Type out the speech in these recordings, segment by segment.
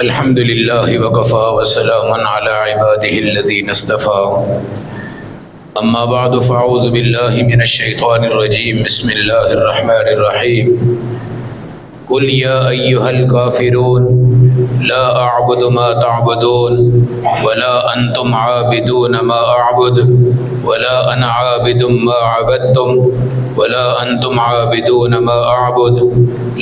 الحمد لله وكفى وسلام على عباده الذين اصطفى أما بعد فأعوذ بالله من الشيطان الرجيم بسم الله الرحمن الرحيم قل يا أيها الكافرون لا أعبد ما تعبدون ولا أنتم عابدون ما أعبد ولا أنا عابد ما عبدتم ولا أنتم عابدون ما أعبد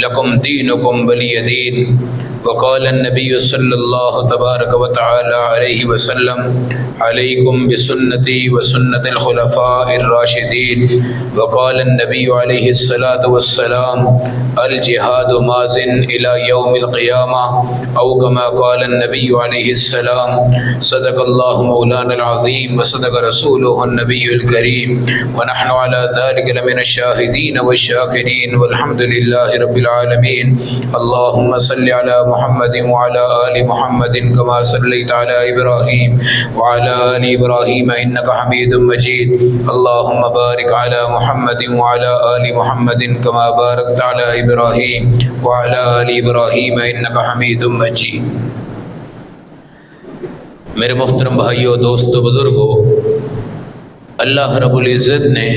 لكم دينكم ولي دين. وقال النبي صلى الله تبارك وتعالى عليه وسلم عليكم بسنتي وسنة الخلفاء الراشدين. وقال النبي عليه الصلاة والسلام الجهاد ماضٍ إلى يوم القيامة أو كما قال النبي عليه السلام. صدق الله مولانا العظيم وصدق رسوله النبي الكريم ونحن على ذلك لمن الشاهدين والشاكرين والحمد لله رب العالمين. اللهم صل على محمد وعلى آل محمد كما صليت على إبراهيم وعلى آل إبراهيم إنك حميد مجيد. اللهم بارك على محمد وعلى آل محمد كما باركت على إبراهيم وعلى آل إبراهيم إنك حميد مجيد. میرے محترم بھائیوں، دوستو، بزرگوں، اللہ رب العزت نے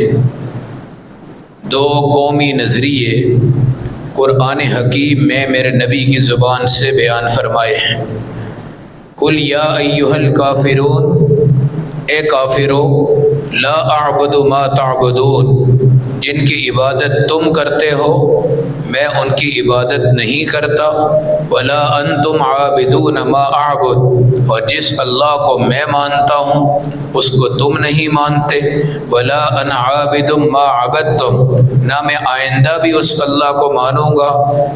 دو قومی نظریے قرآن حکیم میں میرے نبی کی زبان سے بیان فرمائے ہیں. قل یا ایھا الکافرون، اے کافرو، لا اعبد ما تعبدون، جن کی عبادت تم کرتے ہو میں ان کی عبادت نہیں کرتا. ولا انتم عابدون ما اعبد، اور جس اللہ کو میں مانتا ہوں اس کو تم نہیں مانتے. ولا انا عابد ما عبدتم، نہ میں آئندہ بھی اس اللہ کو مانوں گا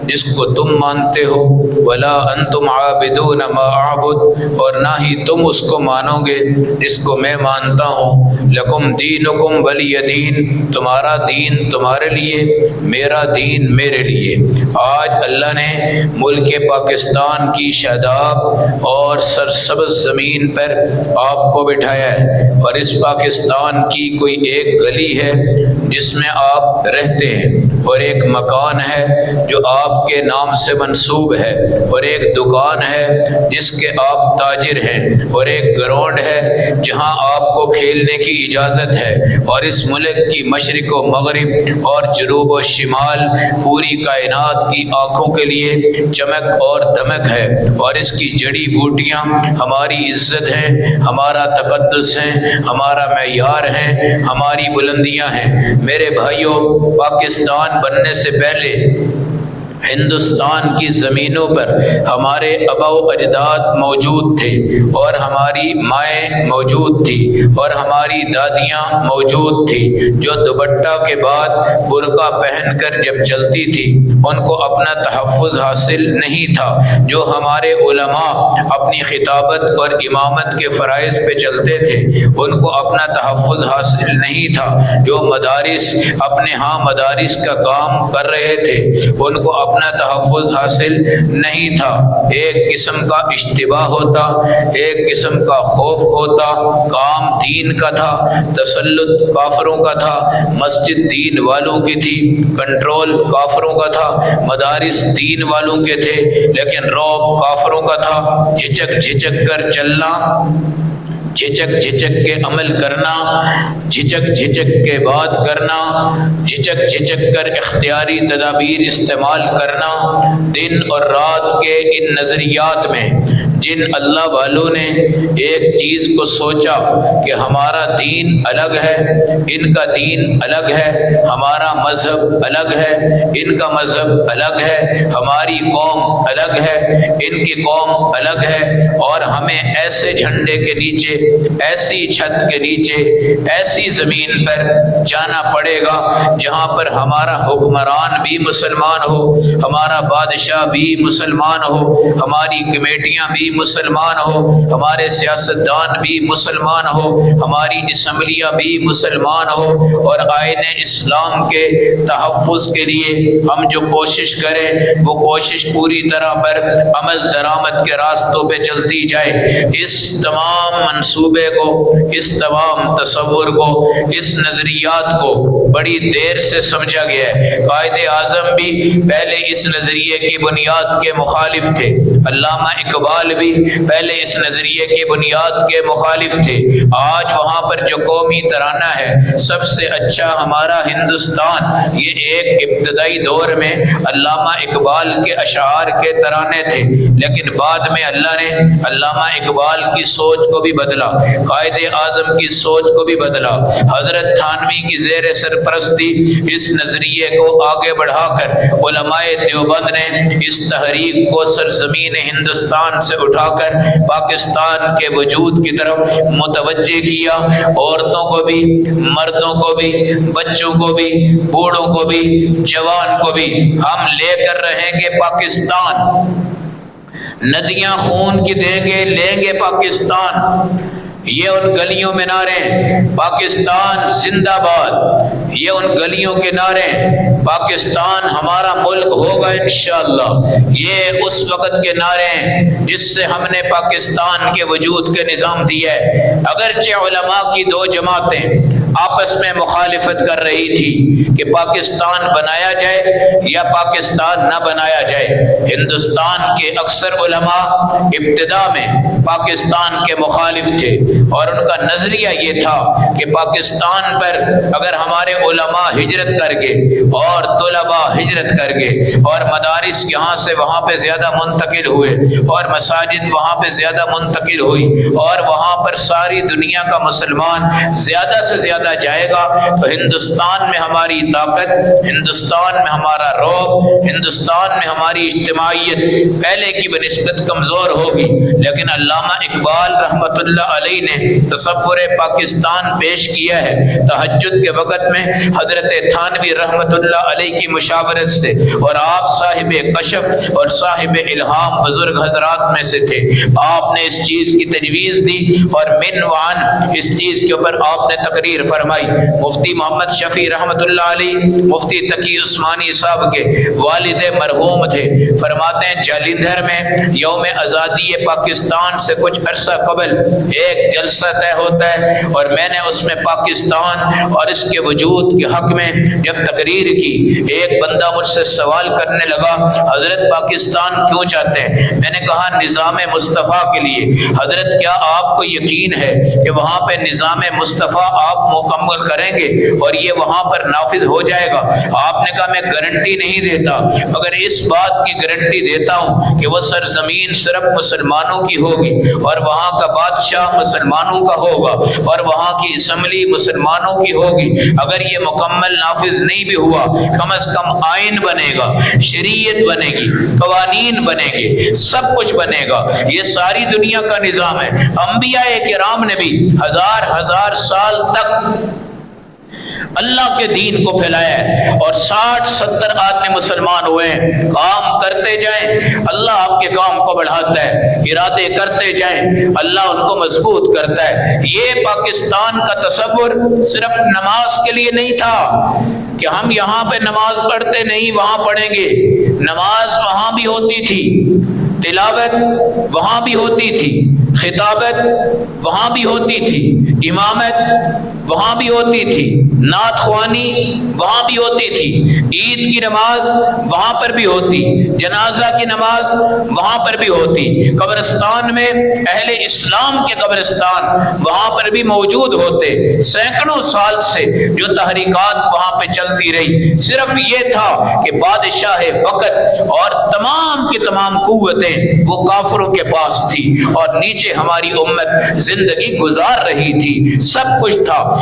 جس کو تم مانتے ہو. ولا انتم عابدون ما اعبد، اور نہ ہی تم اس کو مانو گے جس کو میں مانتا ہوں. لکم دینکم ولی دین، تمہارا دین تمہارے لیے، میرا دین میرے لیے. آج اللہ نے ملک پاکستان کی شاداب اور سرسبز زمین پر آپ کو بٹھایا ہے، اور اس پاکستان کی کوئی ایک گلی ہے جس میں آپ رہتے ہیں، اور ایک مکان ہے جو آپ کے نام سے منسوب ہے، اور ایک دکان ہے جس کے آپ تاجر ہیں، اور ایک گراؤنڈ ہے جہاں آپ کو کھیلنے کی اجازت ہے. اور اس ملک کی مشرق و مغرب اور جنوب و شمال پوری کائنات کی آنکھوں کے لیے چمک اور دمک ہے، اور اس کی جڑی بوٹیاں ہماری عزت ہیں، ہمارا تقدس ہیں، ہمارا معیار ہیں، ہماری بلندیاں ہیں. میرے بھائیوں، پاکستان بننے سے پہلے ہندوستان کی زمینوں پر ہمارے آبا و اجداد موجود تھے، اور ہماری مائیں موجود تھی، اور ہماری دادیاں موجود تھی، جو دوپٹہ کے بعد برقع پہن کر جب چلتی تھی ان کو اپنا تحفظ حاصل نہیں تھا. جو ہمارے علماء اپنی خطابت اور امامت کے فرائض پہ چلتے تھے ان کو اپنا تحفظ حاصل نہیں تھا. جو مدارس اپنے ہاں مدارس کا کام کر رہے تھے ان کو اپنا تحفظ حاصل نہیں تھا. ایک قسم کا اشتباہ ہوتا، ایک قسم کا خوف ہوتا. کام دین کا تھا، تسلط کافروں کا تھا، مسجد دین والوں کی تھی، کنٹرول کافروں کا تھا، مدارس دین والوں کے تھے، لیکن رعب کافروں کا تھا. جھجک جھجک کر چلنا، جھجک جھجک کے عمل کرنا، جھجک جھجک کے بات کرنا، جھجک جھجک کر اختیاری تدابیر استعمال کرنا. دن اور رات کے ان نظریات میں جن اللہ والوں نے ایک چیز کو سوچا کہ ہمارا دین الگ ہے، ان کا دین الگ ہے، ہمارا مذہب الگ ہے، ان کا مذہب الگ ہے، ہماری قوم الگ ہے، ان کی قوم الگ ہے، اور ہمیں ایسے جھنڈے کے نیچے، ایسی چھت کے نیچے، ایسی زمین پر جانا پڑے گا جہاں پر ہمارا حکمران بھی مسلمان ہو، ہمارا بادشاہ بھی مسلمان ہو، ہماری کمیٹیاں بھی بھی مسلمان ہو، ہمارے سیاستدان بھی مسلمان ہو، ہماری اسمبلیاں بھی مسلمان ہو، اور آئین اسلام کے تحفظ کے لیے ہم جو کوشش کریں وہ کوشش پوری طرح پر عمل درآمد کے راستوں پہ چلتی جائے۔ اس تمام منصوبے کو، اس تمام تصور کو، اس نظریات کو بڑی دیر سے سمجھا گیا ہے۔ قائد اعظم بھی پہلے اس نظریے کی بنیاد کے مخالف تھے، علامہ اقبال بھی پہلے اس نظریے کی بنیاد کے مخالف تھے۔ آج وہاں پر جو قومی ترانہ ہے سب سے اچھا ہمارا ہندوستان، یہ ایک ابتدائی دور میں علامہ اقبال کے اشعار کے ترانے تھے، لیکن بعد میں اللہ نے علامہ اقبال کی سوچ کو بھی بدلا، قائد اعظم کی سوچ کو بھی بدلا۔ حضرت تھانوی کی زیر سرپرستی اس نظریے کو آگے بڑھا کر علماء دیوبند نے اس تحریک کو سرزمین ہندوستان سے اٹھا کر پاکستان کے وجود کی طرف متوجہ کیا۔ عورتوں کو بھی، مردوں کو بھی، بچوں کو بھی، بوڑھوں کو بھی، جوان کو بھی ہم لے کر رہیں گے پاکستان، ندیاں خون کی دیں گے، لیں گے پاکستان۔ یہ ان گلیوں میں نعرے، پاکستان زندہ باد، یہ ان گلیوں کے نعرے، پاکستان ہمارا ملک ہوگا انشاءاللہ، یہ اس وقت کے نعرے ہیں جس سے ہم نے پاکستان کے وجود کے نظام دیا ہے۔ اگرچہ علماء کی دو جماعتیں آپس میں مخالفت کر رہی تھی کہ پاکستان بنایا جائے یا پاکستان نہ بنایا جائے، ہندوستان کے اکثر علماء ابتدا میں پاکستان کے مخالف تھے، اور ان کا نظریہ یہ تھا کہ پاکستان پر اگر ہمارے علماء ہجرت کر گئے اور طلباء ہجرت کر گئے اور مدارس یہاں سے وہاں پہ زیادہ منتقل ہوئے اور مساجد وہاں پہ زیادہ منتقل ہوئی اور وہاں پر ساری دنیا کا مسلمان زیادہ سے زیادہ جائے گا، تو ہندوستان میں ہماری طاقت، ہندوستان میں ہمارا رعب، ہندوستان میں ہماری اجتماعیت پہلے کی بنسبت کمزور ہوگی۔ لیکن علامہ اقبال رحمۃ اللہ علیہ نے تصور پاکستان پیش کیا ہے۔ تہجد کے وقت میں حضرت تھانوی رحمۃ اللہ علیہ کی مشاورت سے، اور آپ صاحب کشف اور صاحب الہام بزرگ حضرات میں سے تھے، آپ نے اس چیز کی تجویز دی اور من وعن اس چیز کے اوپر آپ نے تقریر فرمائی۔ مفتی محمد شفیع رحمۃ اللہ علیہ مفتی تقی عثمانی صاحب کے والد مرحوم تھے، فرماتے ہیں جالندھر میں یوم آزادی پاکستان سے کچھ عرصہ قبل ایک جلسہ طے ہوتا ہے، اور میں نے اس میں پاکستان اور اس کے وجود کے حق میں جب تقریر کی، ایک بندہ مجھ سے سوال کرنے لگا حضرت پاکستان کیوں چاہتے ہیں؟ میں نے کہا نظام مصطفیٰ کے لیے۔ حضرت کیا آپ کو یقین ہے کہ وہاں پہ نظام مصطفیٰ آپ مکمل کریں گے اور یہ وہاں پر نافذ ہو جائے گا؟ آپ نے کہا میں گارنٹی نہیں دیتا، مگر اس بات کی گارنٹی دیتا ہوں کہ وہ سرزمین صرف مسلمانوں کی ہوگی اور وہاں کا بادشاہ مسلمانوں کا ہوگا اور وہاں کی اسمبلی مسلمانوں کی ہوگی۔ اگر یہ مکمل نافذ نہیں بھی ہوا، کم از کم آئین بنے گا، شریعت بنے گی، قوانین بنے گے، سب کچھ بنے گا۔ یہ ساری دنیا کا نظام ہے۔ انبیاء کرام نے بھی ہزار سال تک اللہ کے دین کو پھیلایا ہے، اور 60-70 آدمی مسلمان ہوئے ہیں۔ کام کرتے جائیں، اللہ آپ کے کام کو بڑھاتا ہے، ارادے کرتے جائیں، اللہ ان کو مضبوط کرتا ہے۔ یہ پاکستان کا تصور صرف نماز کے لیے نہیں تھا کہ ہم یہاں پہ نماز پڑھتے نہیں وہاں پڑھیں گے، نماز وہاں بھی ہوتی تھی، تلاوت وہاں بھی ہوتی تھی، خطابت وہاں بھی ہوتی تھی، امامت وہاں بھی ہوتی تھی، نعت خوانی وہاں بھی ہوتی تھی، عید کی نماز وہاں پر بھی ہوتی، جنازہ کی نماز وہاں پر بھی ہوتی، قبرستان میں اہل اسلام کے قبرستان وہاں پر بھی موجود ہوتے۔ سینکڑوں سال سے جو تحریکات وہاں پہ چلتی رہی، صرف یہ تھا کہ بادشاہ وقت اور تمام کی تمام قوتیں وہ کافروں کے پاس تھی، اور نیچے ہماری امت زندگی گزار رہی تھی، سب کچھ تھا۔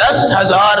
10,000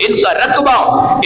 ان کا رقبہ،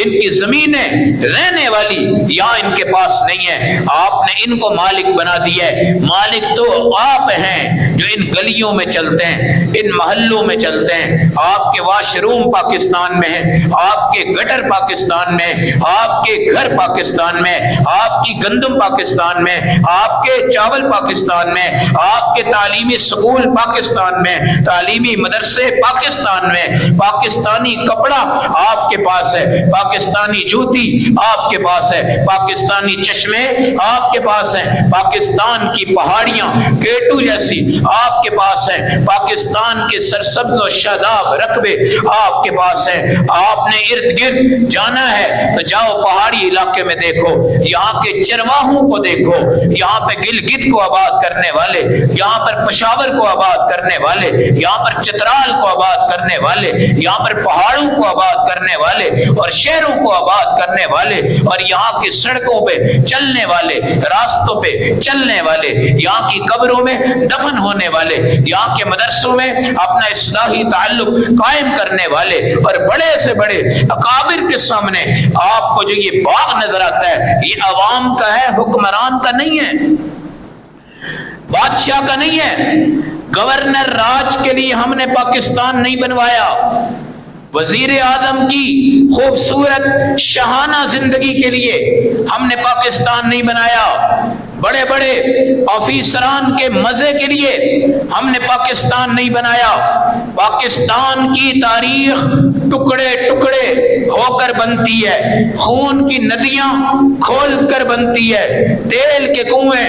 ان کی زمینیں رہنے والی یہاں ان کے پاس نہیں ہے۔ آپ نے ان کو مالک بنا دیا ہے۔ مالک تو آپ ہیں جو ان گلیوں میں چلتے ہیں، ان محلوں میں چلتے ہیں۔ آپ کے واش روم پاکستان میں ہیں، آپ کے گٹر پاکستان میں، آپ کے گھر پاکستان میں، آپ کی گندم پاکستان میں، آپ کے چاول پاکستان میں، آپ کے تعلیمی سکول پاکستان میں، تعلیمی مدرسے پاکستان میں، پاکستانی کپڑا آپ کے پاس ہے، پاکستانی جوتی آپ کے پاس ہے، پاکستانی چشمے آپ کے پاس ہیں، پاکستان کی پہاڑیاں کیٹو جیسی آپ کے پاس ہیں، پاکستان کے سرسبز و شاداب رقبے آپ کے پاس ہیں۔ آپ نے ارد گرد جانا ہے تو جاؤ پہاڑی علاقے میں دیکھو، یہاں کے چرواہوں کو دیکھو، یہاں پہ گلگت کو آباد کرنے والے، یہاں پر پشاور کو آباد کرنے والے، یہاں پر چترال کو آباد کرنے والے، یہاں پر پہاڑوں کو آباد کرنے والے اور شہروں کو آباد کرنے والے، اور یہاں کی سڑکوں پہ چلنے والے، راستوں پہ چلنے والے، یہاں کی قبروں میں دفن ہونے والے، یہاں کے مدرسوں میں اپنا اصلاحی تعلق قائم کرنے والے، اور بڑے سے بڑے اکابر کے سامنے آپ کو جو یہ باغ نظر آتا ہے، یہ عوام کا ہے، حکمران کا نہیں ہے، بادشاہ کا نہیں ہے۔ گورنر راج کے لیے ہم نے پاکستان نہیں بنوایا، وزیر اعظم کی خوبصورت شاہانہ زندگی کے لیے ہم نے پاکستان نہیں بنایا، بڑے بڑے آفیسران کے مزے کے لیے ہم نے پاکستان نہیں بنایا۔ پاکستان کی تاریخ ٹکڑے ٹکڑے ہو کر بنتی ہے، خون کی ندیاں کھول کر بنتی ہے، تیل کے کنویں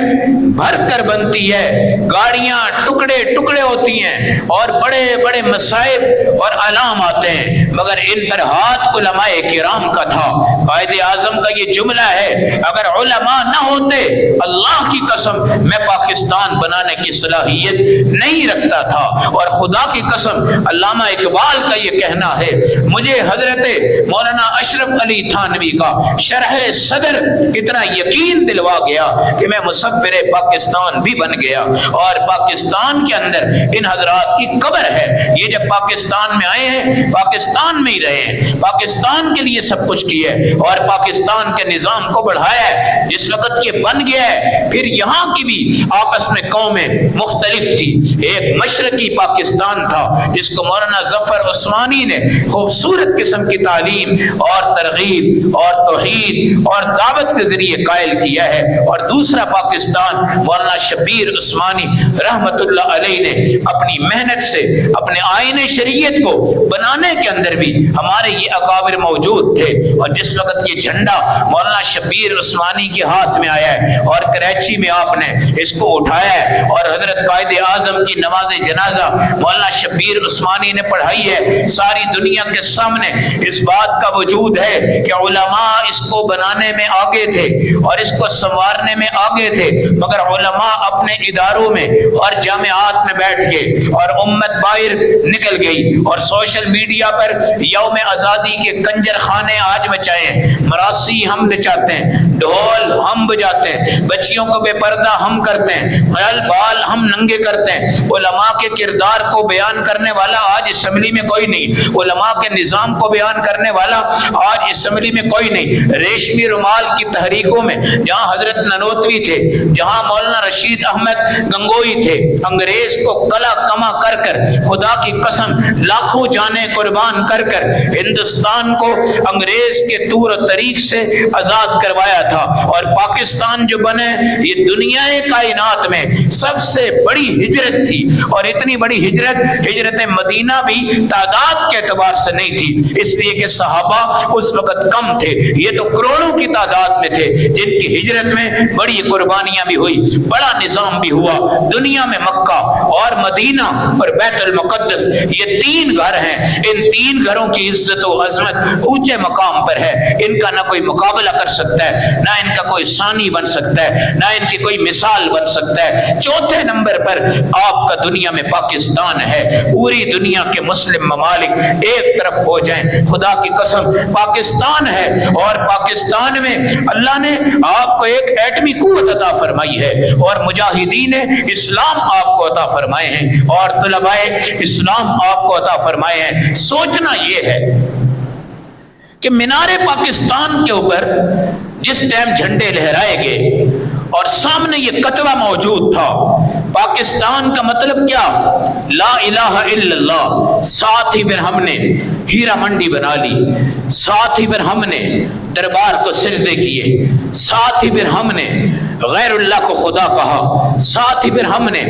بھر کر بنتی ہے، گاڑیاں ٹکڑے ٹکڑے ہوتی ہیں اور بڑے بڑے مصائب اور علام آتے ہیں، مگر ان پر ہاتھ علماء کرام کا تھا۔ قائد اعظم کا یہ جملہ ہے، اگر علماء نہ ہوتے اللہ کی قسم میں پاکستان بنانے کی صلاحیت نہیں رکھتا تھا۔ اور خدا کی قسم علامہ اقبال کا یہ کہنا ہے، مجھے حضرت مولانا اشرف علی تھانوی کا شرح صدر اتنا یقین دلوا گیا کہ میں مصور پاکستان بھی بن گیا، اور پاکستان کے اندر ان حضرات کی قبر ہے۔ یہ جب پاکستان میں آئے ہیں پاکستان میں ہی رہے ہیں، پاکستان کے لیے سب کچھ کیا ہے اور پاکستان کے نظام کو بڑھایا ہے۔ جس وقت یہ بن گیا ہے، پھر یہاں کی بھی آپس میں قومیں مختلف تھی۔ ایک مشرقی پاکستان تھا جس کو مولانا ظفر عثمانی نے خوبصورت قسم کی تعلیم اور ترغیب اور توحید اور دعوت کے ذریعے قائل کیا ہے، اور دوسرا پاکستان مولانا شبیر عثمانی رحمت اللہ علیہ نے اپنی محنت سے اپنے آئین شریعت کو بنانے کے اندر بھی ہمارے یہ اکابر موجود تھے۔ اور جس وقت یہ جھنڈا مولانا شبیر عثمانی کے ہاتھ میں آیا ہے اور کراچی میں آپ نے اس کو اٹھایا ہے، اور حضرت قائد اعظم کی نماز جنازہ مولانا شبیر عثمانی نے پڑھائی ہے، ساری دنیا کے سامنے اس بات کا وجود ہے کہ علماء اس کو بنانے میں آگے تھے اور اس کو سنوارنے میں آگے تھے، مگر علماء اپنے اداروں میں اور جامعات میں بیٹھ گئے اور امت باہر نکل گئی، اور سوشل میڈیا پر یوم آزادی کے کنجر خانے آج مچائیں، مراسی ہم نچاتے ہیں، ڈھول ہم بجاتے ہیں، بچیوں کو بے پردہ ہم کرتے ہیں، بال ہم ننگے کرتے ہیں۔ علماء کے کردار کو بیان کرنے والا آج اسمبلی میں کوئی نہیں، علماء کے نظام کو بیان کرنے والا آج اسمبلی میں کوئی نہیں۔ ریشمی رومال کی تحریکوں میں جہاں حضرت ننوتوی تھے، جہاں مولانا رشید احمد گنگوئی تھے، انگریز کو کلا کما کر کر خدا کی قسم لاکھوں جانیں قربان کر کر ہندوستان کو انگریز کے طور و طریق سے آزاد کروایا تھا، اور پاکستان جو بنے یہ دنیا کائنات میں سب سے بڑی ہجرت تھی، اور اتنی بڑی ہجرت مدینہ بھی تعداد کے اعتبار سے نہیں تھی، اس لیے کہ صحابہ اس وقت کم تھے، یہ تو کروڑوں کی تعداد میں تھے جن کی ہجرت میں بڑی قربانیاں بھی ہوئی، بڑا نظام بھی ہوا۔ دنیا میں مکہ اور مدینہ اور بیت المقدس یہ تین گھر ہیں، ان تین گھروں کی عزت و عظمت اونچے مقام پر ہے، ان کا نہ کوئی مقابلہ کر سکتا ہے، نہ ان کا کوئی ثانی بن سکتا ہے، نہ ان کی کوئی مثال بن سکتا ہے۔ چوتھے نمبر پر آپ کا دنیا میں پاکستان ہے۔ پوری دنیا کے مسلم ممالک ایک طرف ہو جائیں، خدا کی قسم پاکستان ہے، اور پاکستان میں اللہ نے آپ کو ایک ایٹمی قوت عطا فرمائی ہے، اور مجاہدین اسلام آپ کو عطا فرمائے ہیں، اور طلباء اسلام آپ کو عطا فرمائے ہیں۔ سوچنا یہ ہے کہ مینار پاکستان کے اوپر جس ٹائم جھنڈے لہرائے گئے اور سامنے یہ کتبہ موجود تھا، پاکستان کا مطلب کیا؟ لا الہ الا اللہ۔ ساتھ ہی پھر ہم نے ہیرا منڈی بنا لی، ساتھ ہی پھر ہم نے دربار کو سجدے کیے، ساتھ ہی پھر ہم نے غیر اللہ کو خدا کہا، ساتھ ہی پھر ہم نے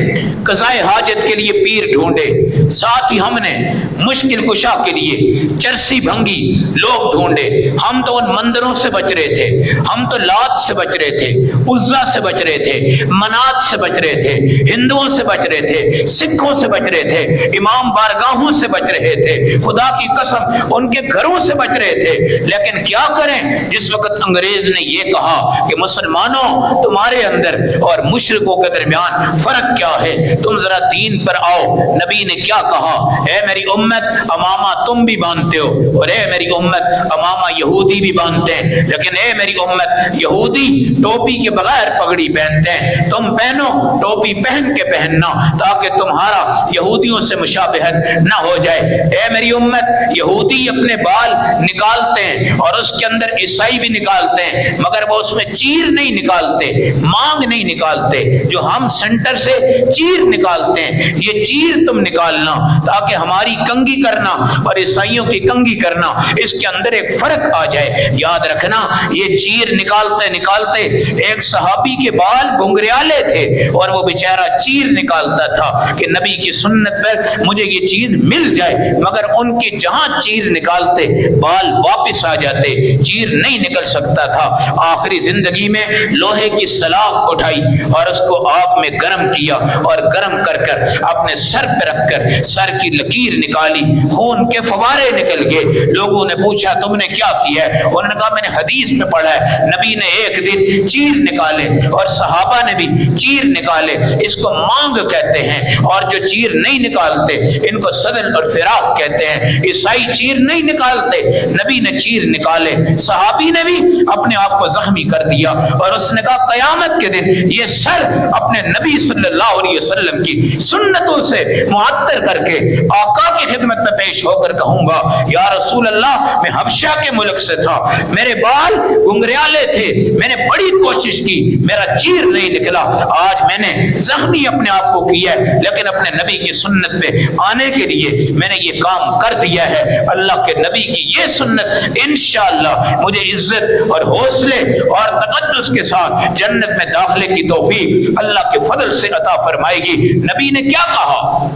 قضائے حاجت کے لیے پیر ڈھونڈے، ساتھ ہی ہم نے مشکل کشا کے لیے چرسی بھنگی لوگ ڈھونڈے۔ ہم تو ان مندروں سے بچ رہے تھے، ہم تو لات سے بچ رہے تھے، عزا سے بچ رہے تھے، منات سے بچ رہے تھے، ہندوؤں سے بچ رہے تھے، سکھوں سے بچ رہے تھے، امام بارگاہوں سے بچ رہے تھے، خدا کی قسم ان کے گھروں سے بچ رہے تھے۔ لیکن کیا کریں، جس وقت انگریز نے یہ کہا کہ مسلمانوں تمہارے اندر اور مشرکوں کے درمیان فرق کیا ہے، تم ذرا دین پر آؤ، نبی نے کیا کہا؟ اے میری امت، امامہ تم بھی باندھتے ہو، اور اے میری امت، امامہ یہودی بھی باندھتے ہیں، لیکن اے میری امت، یہودی ٹوپی کے بغیر پگڑی پہنتے ہیں، تم پہنو ٹوپی پہن کے پہننا تاکہ تمہارا یہودیوں سے مشابہت نہ ہو جائے۔ اے میری امت، یہودی اپنے بال نکالتے ہیں اور اس کے اندر عیسائی بھی نکالتے ہیں، مگر وہ اس میں چیر نہیں نکالتے، مانگ نہیں نکالتے، جو ہم سینٹر سے چیر نکالتے ہیں۔ یہ چیر تم نکالنا تاکہ ہماری کنگھی کرنا اور عیسائیوں کی کنگھی کرنا، اس کے اندر ایک فرق آ جائے۔ یاد رکھنا، یہ چیر نکالتے نکالتے ایک صحابی کے بال گنگریالے تھے اور وہ بیچارہ چیر نکالتا تھا کہ نبی کی سنت پر مجھے یہ چیز مل جائے، مگر ان کی جہاں چیر نکالتے بال واپس آ جاتے، چیر نہیں نکل سکتا تھا۔ آخری زندگی میں لوہے کی سلاخ اٹھائی اور اس کو آگ میں گرم کیا، اور گرم کر کر اپنے سر پہ رکھ کر سر کی لکیر نکالی، خون کے فوارے نکل گئے۔ لوگوں نے پوچھا تم نے کیا کیا ہے؟ انہوں نے کہا میں نے حدیث میں پڑھا ہے، نبی نے ایک دن چیر نکالے اور صحابہ نے بھی چیر نکالے، اس کو مانگ کہتے ہیں، اور جو چیر نہیں نکالتے ان کو صدل اور فراق کہتے ہیں۔ عیسائی چیر نہیں نکالتے، نبی نے چیر نکالے، صحابی نے بھی اپنے آپ کو زخمی کر دیا، اور اس نے کہا قیامت کے دن یہ سر اپنے نبی صلی اللہ علیہ وسلم کی سنتوں سے معطر کر کے آقا کی خدمت میں پیش ہو کر کہوں گا یا رسول اللہ، میں حبشہ کے ملک سے تھا، میرے بال گنگریالے تھے، میں نے بڑی کوشش کی، میرا چیر نہیں نکلا، آج میں نے زخمی اپنے آپ کو کیا ہے، لیکن اپنے نبی کی سنت پہ آنے کے لیے میں نے یہ کام کر دیا ہے۔ اللہ کے نبی کی یہ سنت انشاءاللہ مجھے عزت اور حوصلے اور تقدس کے ساتھ جنت میں داخلے کی توفیق اللہ کے فضل سے عطا فرمائے گی۔ نبی نے کیا کہا؟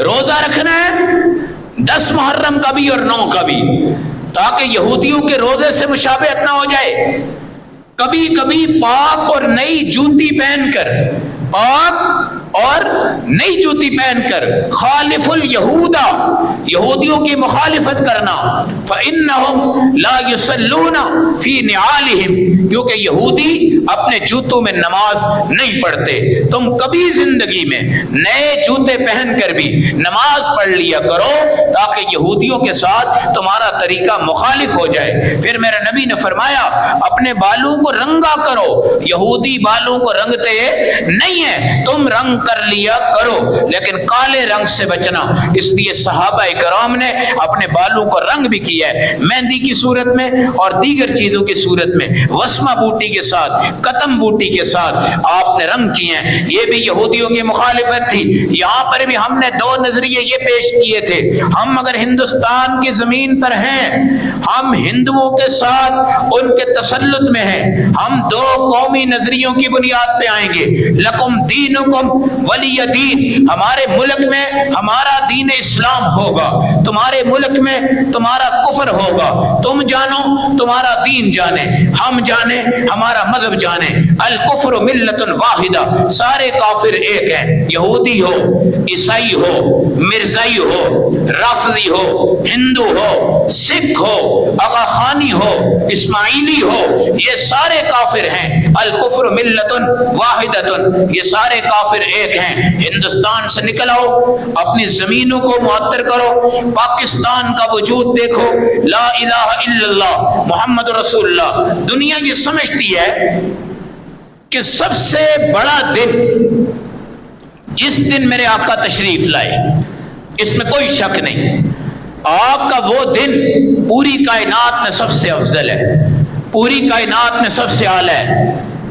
روزہ رکھنا ہے 10 محرم کا بھی اور 9 کا بھی، تاکہ یہودیوں کے روزے سے مشابہت نہ ہو جائے۔ کبھی کبھی پاک اور نئی جوتی پہن کر، پاک اور نئی جوتی پہن کر خالف الیہودا، یہودیوں کی مخالفت کرنا، فإنہم لا یصلون فی نعالہم، کیونکہ یہودی اپنے جوتوں میں نماز نہیں پڑھتے۔ تم کبھی زندگی میں نئے جوتے پہن کر بھی نماز پڑھ لیا کرو تاکہ یہودیوں کے ساتھ تمہارا طریقہ مخالف ہو جائے۔ پھر میرے نبی نے فرمایا اپنے بالوں کو رنگا کرو، یہودی بالوں کو رنگتے نہیں ہیں، تم رنگ کر لیا کرو لیکن کالے رنگ سے بچنا۔ اس لیے صحابہ کرام نے اپنے بالوں کو رنگ بھی کیا ہے، مہندی کی صورت میں اور دیگر چیزوں کی صورت میں، وسمہ بوٹی کے ساتھ، قتم بوٹی کے ساتھ آپ نے رنگ کیے ہیں۔ یہ بھی یہودیوں کی مخالفت تھی۔ یہاں پر بھی ہم نے 2 نظریے یہ پیش کیے تھے، ہم اگر ہندوستان کی زمین پر ہیں، ہم ہندوؤں کے ساتھ ان کے تسلط میں ہیں، ہم 2 قومی نظریوں کی بنیاد پہ آئیں گے، لکم دینکم ولی دین، ہمارے ملک میں ہمارا دین اسلام ہوگا، تمہارے ملک میں تمہارا کفر ہوگا، تم جانو تمہارا دین جانے، ہم جانے ہمارا مذہب جانے۔ الکفر ملت واحدہ، سارے کافر ایک ہیں، یہودی ہو، عیسائی ہو، مرزائی ہو، رافضی ہو، ہندو ہو، سکھ ہو، آغا خانی ہو، اسماعیلی ہو، یہ سارے کافر ہیں۔ الکفر ملت واحدۃ، یہ سارے کافر ایک ہیں۔ ہندوستان سے نکل آؤ، اپنی زمینوں کو معطر کرو، پاکستان کا وجود دیکھو، لا الہ الا اللہ محمد رسول اللہ۔ دنیا یہ سمجھتی ہے کہ سب سے بڑا دن جس دن میرے آقا تشریف لائے، اس میں کوئی شک نہیں، آپ کا وہ دن پوری کائنات میں سب سے افضل ہے، پوری کائنات میں سب سے اعلیٰ ہے۔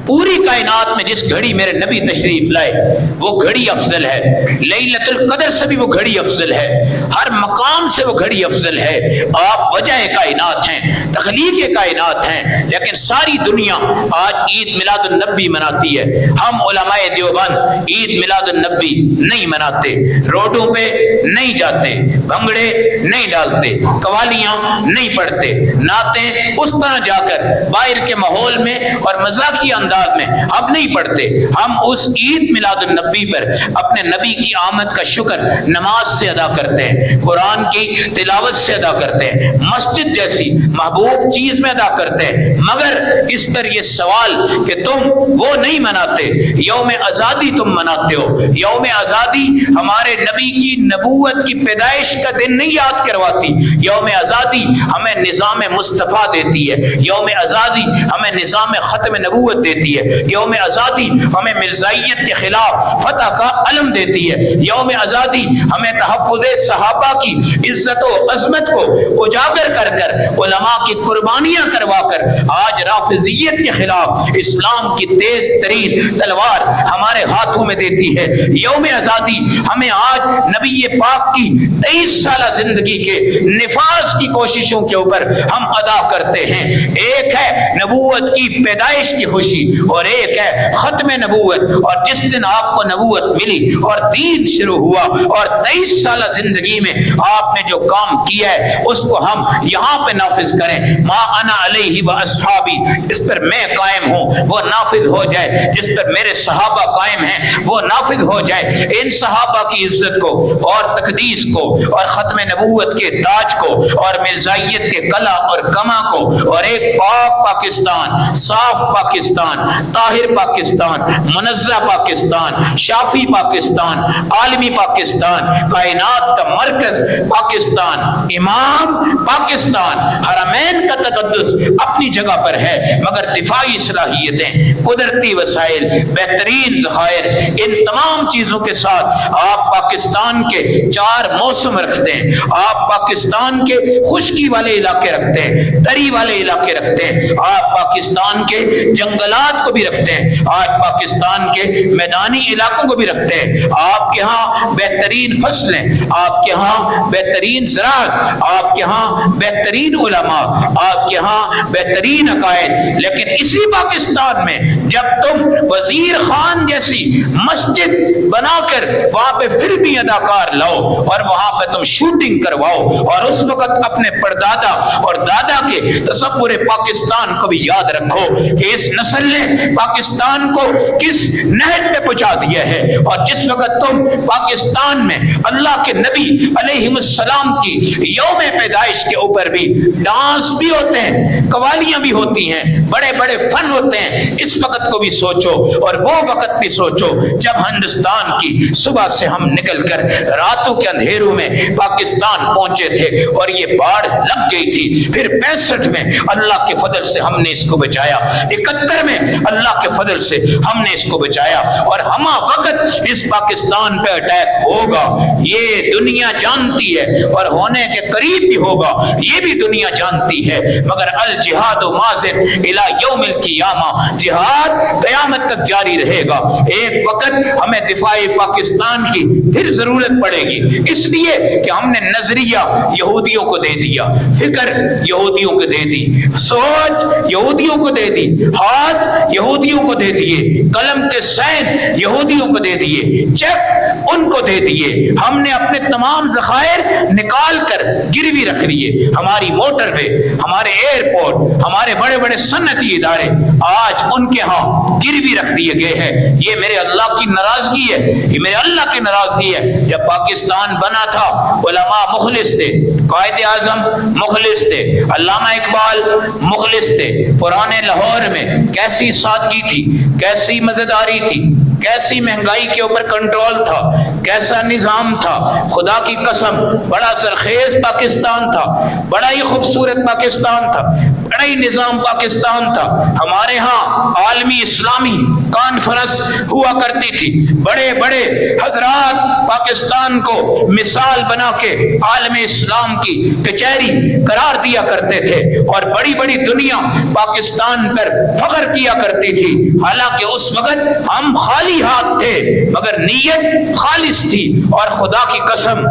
پوری کائنات میں جس گھڑی میرے نبی تشریف لائے وہ گھڑی افضل ہے، لیلۃ القدر سے بھی وہ گھڑی افضل ہے، ہر مقام سے وہ گھڑی افضل ہے۔ آپ وجہ کائنات ہیں، تخلیق کائنات ہیں، لیکن ساری دنیا آج عید میلاد النبی مناتی ہے۔ ہم علماء دیوبند عید میلاد النبی نہیں مناتے، روڈوں پہ نہیں جاتے، بھنگڑے نہیں ڈالتے، قوالیاں نہیں پڑھتے، نعتیں اس طرح جا کر باہر کے ماحول میں اور مذاقی انداز میں ہم نہیں پڑھتے۔ ہم اس عید میلاد النبی پر اپنے نبی کی آمد کا شکر نماز سے ادا کرتے ہیں، قرآن کی تلاوت سے ادا کرتے ہیں، مسجد جیسی محبوب چیز میں ادا کرتے ہیں۔ مگر اس پر یہ سوال کہ تم وہ نہیں مناتے، یوم آزادی تم مناتے ہو۔ یوم آزادی ہمارے نبی کی نبوت کی پیدائش کا دن نہیں یاد کرواتی، یوم آزادی ہمیں نظام مصطفیٰ دیتی ہے، یوم آزادی ہمیں نظام ختم نبوت دیتی ہے، یوم آزادی ہمیں مرزائیت کے خلاف فتح کا علم دیتی ہے، یوم آزادی ہمیں تحفظ صحابہ کی عزت و عظمت کو اجاگر کر کر علماء کی قربانیاں کروا کر آج رافضیت کے خلاف اسلام کی تیز ترین تلوار ہمارے ہاتھوں میں دیتی ہے۔ یوم آزادی ہمیں آج نبی پاک کی 23 سالہ زندگی کے نفاذ کی کوششوں کے اوپر ہم ادا کرتے ہیں۔ ایک ہے نبوت کی پیدائش کی خوشی اور ایک ہے ختم نبوت، اور جس دن آپ کو نبوت ملی اور دین شروع ہوا اور 23 سالہ زندگی میں آپ نے جو کام کیا ہے اس کو ہم یہاں پہ نافذ کریں۔ ما انا علیہ و اصحابی، اس پر میں قائم ہوں وہ نافذ ہو جائے، جس پر میرے صحابہ قائم ہیں وہ نافذ ہو جائے۔ ان صحابہ کی عزت کو اور تقدیس کو اور ختم نبوت کے تاج کو اور مرزائیت کے کلا اور کما کو اور ایک پاک پاکستان، صاف پاکستان، طاہر پاکستان، منزہ پاکستان، شافی پاکستان، عالمی پاکستان، کائنات کا مرکز پاکستان، امام پاکستان، حرمین کا تقدس اپنی جگہ پر ہے، مگر دفاعی صلاحیتیں، قدرتی وسائل، بہترین ذخائر، ان تمام چیزوں کے ساتھ آپ پاکستان کے 4 موسم رکھتے ہیں، آپ پاکستان کے خشکی والے علاقے رکھتے ہیں، تری والے علاقے رکھتے ہیں، آپ پاکستان کے جنگلات کو بھی رکھتے ہیں، آج پاکستان کے میدانی علاقوں کو بھی رکھتے ہیں۔ آپ کے ہاں بہترین فصلیں، آپ کے ہاں بہترین زراعت، آپ کے ہاں بہترین علماء، آپ کے ہاں بہترین عقائد، لیکن اسی پاکستان میں جب تم وزیر خان جیسی مسجد بنا کر وہاں پہ فلمی اداکار لاؤ اور وہاں پہ تم شوٹنگ کرواؤ، اور اس وقت اپنے پردادا اور دادا کے تصور پاکستان کو بھی یاد رکھو کہ اس نسل نے پاکستان کو کس نہج پہ پہنچا دیا ہے، اور جس وقت تم پاکستان میں اللہ کے نبی علیہ السلام کی یوم پیدائش کے اوپر بھی ڈانس بھی ہوتے ہیں، قوالیاں بھی ہوتی ہیں، بڑے بڑے فن ہوتے ہیں، اس وقت کو بھی سوچو اور وہ وقت بھی سوچو جب ہندوستان کی صبح سے ہم نکل کر راتوں کے اندھیروں میں پاکستان پہنچے تھے اور یہ باڑ لگ گئی تھی، پھر 65 میں اللہ کے فضل سے ہم نے اس کو بچایا، 71 میں اللہ کے فضل سے ہم نے اس کو بچایا، اور ہما وقت اس پاکستان پہ اٹیک ہوگا یہ دنیا جانتی ہے، اور ہونے کے قریب بھی ہوگا یہ بھی دنیا جانتی ہے، مگر الجہاد ماضٍ الی یوم القیامہ، جہاد قیامت تک جاری رہے گا۔ ایک وقت ہمیں دفاع پاکستان کی پھر ضرورت پڑے گی، اس لیے کہ ہم نے نظریہ یہودیوں کو دے دیا، فکر یہودیوں کو دے دی، سوچ یہودیوں کو دے دی، ہاتھ یہودیوں کو دے دیے، قلم کے سین یہودیوں کو دے دیے، چیک ان کو دے دیے، ہم نے اپنے تمام ذخائر نکال کر گروی رکھ لیے، ہماری موٹر وے، ہمارے ایئرپورٹ، ہمارے بڑے بڑے صنعتی ادارے آج ان کے ہاں گروی رکھ دیے گئے ہیں۔ یہ میرے اللہ کی ناراضگی ہے، یہ میرے اللہ کی ناراضگی ہے۔ جب پاکستان بنا تھا علماء مخلص تھے، قائد اعظم مخلص تھے، علامہ اقبال مخلص تھے۔ پرانے لاہور میں کیسی سادگی تھی، کیسی مزیداری تھی، کیسی مہنگائی کے اوپر کنٹرول تھا، کیسا نظام تھا، خدا کی قسم بڑا سرخیز پاکستان تھا، بڑا ہی خوبصورت پاکستان تھا، بڑا ہی نظام پاکستان تھا۔ ہمارے ہاں عالمی اسلامی کانفرنس ہوا کرتی تھی، بڑے بڑے حضرات پاکستان کو مثال بنا کے عالم اسلام کی کچہری قرار دیا کرتے تھے، اور بڑی بڑی دنیا پاکستان پر فخر کیا کرتی تھی۔ حالانکہ اس وقت ہم خالی ہاتھ تھے مگر نیت خالص تھی، اور خدا کی قسم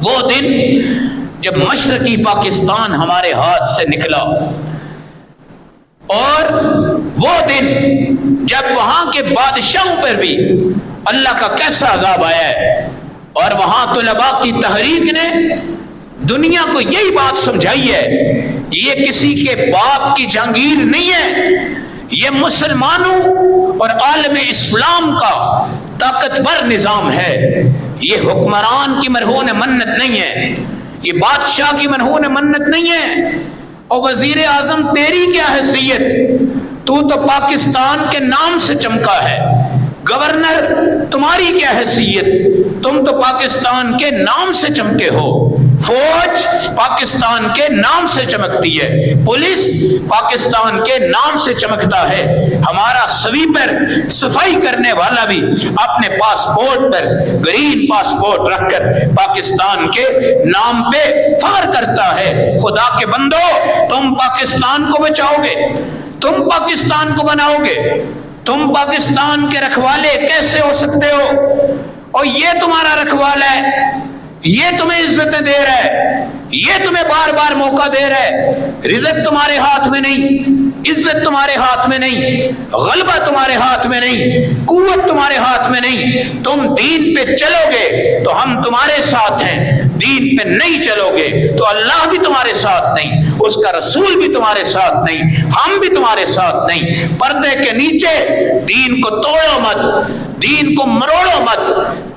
وہ دن جب مشرقی پاکستان ہمارے ہاتھ سے نکلا، اور وہ دن جب وہاں کے بادشاہوں پر بھی اللہ کا کیسا عذاب آیا ہے، اور وہاں طلباء کی تحریک نے دنیا کو یہی بات سمجھائی ہے، یہ کسی کے باپ کی جہانگیر نہیں ہے، یہ مسلمانوں اور عالم اسلام کا طاقتور نظام ہے، یہ حکمران کی مرہون منت نہیں ہے، یہ بادشاہ کی مرہون منت نہیں ہے۔ اور وزیر اعظم تیری کیا حیثیت، تو پاکستان کے نام سے چمکا ہے، گورنر تمہاری کیا حیثیت، تم تو پاکستان کے نام سے چمکے ہو، فوج پاکستان کے نام سے چمکتی ہے، پولیس پاکستان کے نام سے چمکتا ہے، ہمارا سویپر صفائی کرنے والا بھی اپنے پاسپورٹ پر گرین پاسپورٹ رکھ کر پاکستان کے نام پہ فخر کرتا ہے۔ خدا کے بندو، تم پاکستان کو بچاؤ گے، تم پاکستان کو بناؤ گے، تم پاکستان کے رکھوالے کیسے ہو سکتے ہو؟ اور یہ تمہارا رکھوالا ہے، یہ تمہیں عزتیں دے رہا ہے، یہ تمہیں بار بار موقع دے رہا ہے۔ رزق تمہارے ہاتھ میں نہیں، عزت تمہارے ہاتھ میں نہیں، غلبہ تمہارے ہاتھ میں نہیں، قوت تمہارے ہاتھ میں نہیں۔ تم دین پہ چلو گے تو ہم تمہارے ساتھ ہیں، دین پہ نہیں چلو گے تو اللہ بھی تمہارے ساتھ نہیں، اس کا رسول بھی تمہارے ساتھ نہیں، ہم بھی تمہارے ساتھ نہیں۔ پردے کے نیچے دین کو توڑو مت، دین کو مروڑو مت،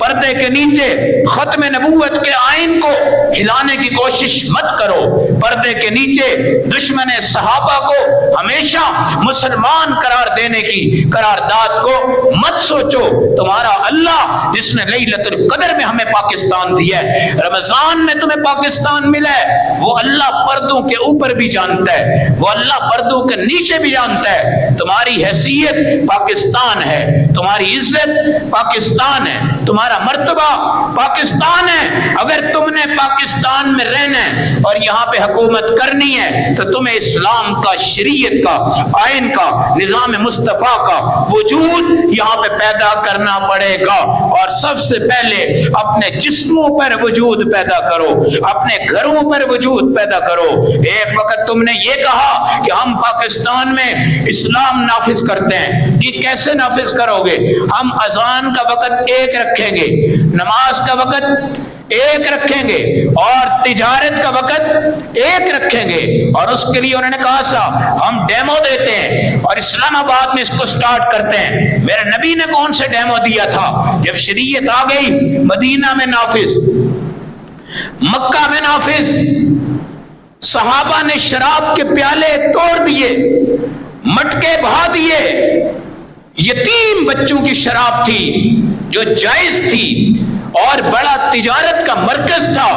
پردے کے نیچے ختم نبوت کے آئین کو ہلانے کی کوشش مت کرو، پردے کے نیچے دشمن صحابہ کو ہمیشہ مسلمان قرار دینے کی قرارداد کو مت سوچو۔ تمہارا اللہ جس نے لیلۃ القدر میں ہمیں پاکستان دیا ہے، رمضان میں تمہیں پاکستان ملا ہے، وہ اللہ پردوں کے اوپر بھی جانتا ہے، وہ اللہ پردوں کے نیچے بھی جانتا ہے۔ تمہاری حیثیت پاکستان ہے، تمہاری عزت پاکستان ہے، تمہارا مرتبہ پاکستان ہے۔ اگر تم نے پاکستان میں رہنا ہے اور یہاں پہ حکومت کرنی ہے تو تمہیں اسلام کا، شریعت کا، آئین کا، نظام مصطفیٰ کا وجود یہاں پہ پیدا کرنا پڑے گا، اور سب سے پہلے اپنے جسموں پر وجود پیدا کرو، اپنے گھروں پر وجود پیدا کرو۔ ایک وقت تم نے یہ کہا کہ ہم پاکستان میں اسلام نافذ کرتے ہیں، یہ کیسے نافذ کرو گے؟ ہم اذان کا وقت ایک رکھیں گے، نماز کا وقت ایک رکھیں گے، اور تجارت کا وقت ایک رکھیں گے، اور اس کے لیے انہوں نے کہا سا ہم ڈیمو دیتے ہیں اور اسلام آباد میں اس کو سٹارٹ کرتے ہیں۔ میرے نبی نے کون سے ڈیمو دیا تھا؟ جب شریعت آ گئی مدینہ میں نافذ، مکہ میں نافذ، صحابہ نے شراب کے پیالے توڑ دیے، مٹکے بہا دیے، یتیم بچوں کی شراب تھی جو جائز تھی اور بڑا تجارت کا مرکز تھا،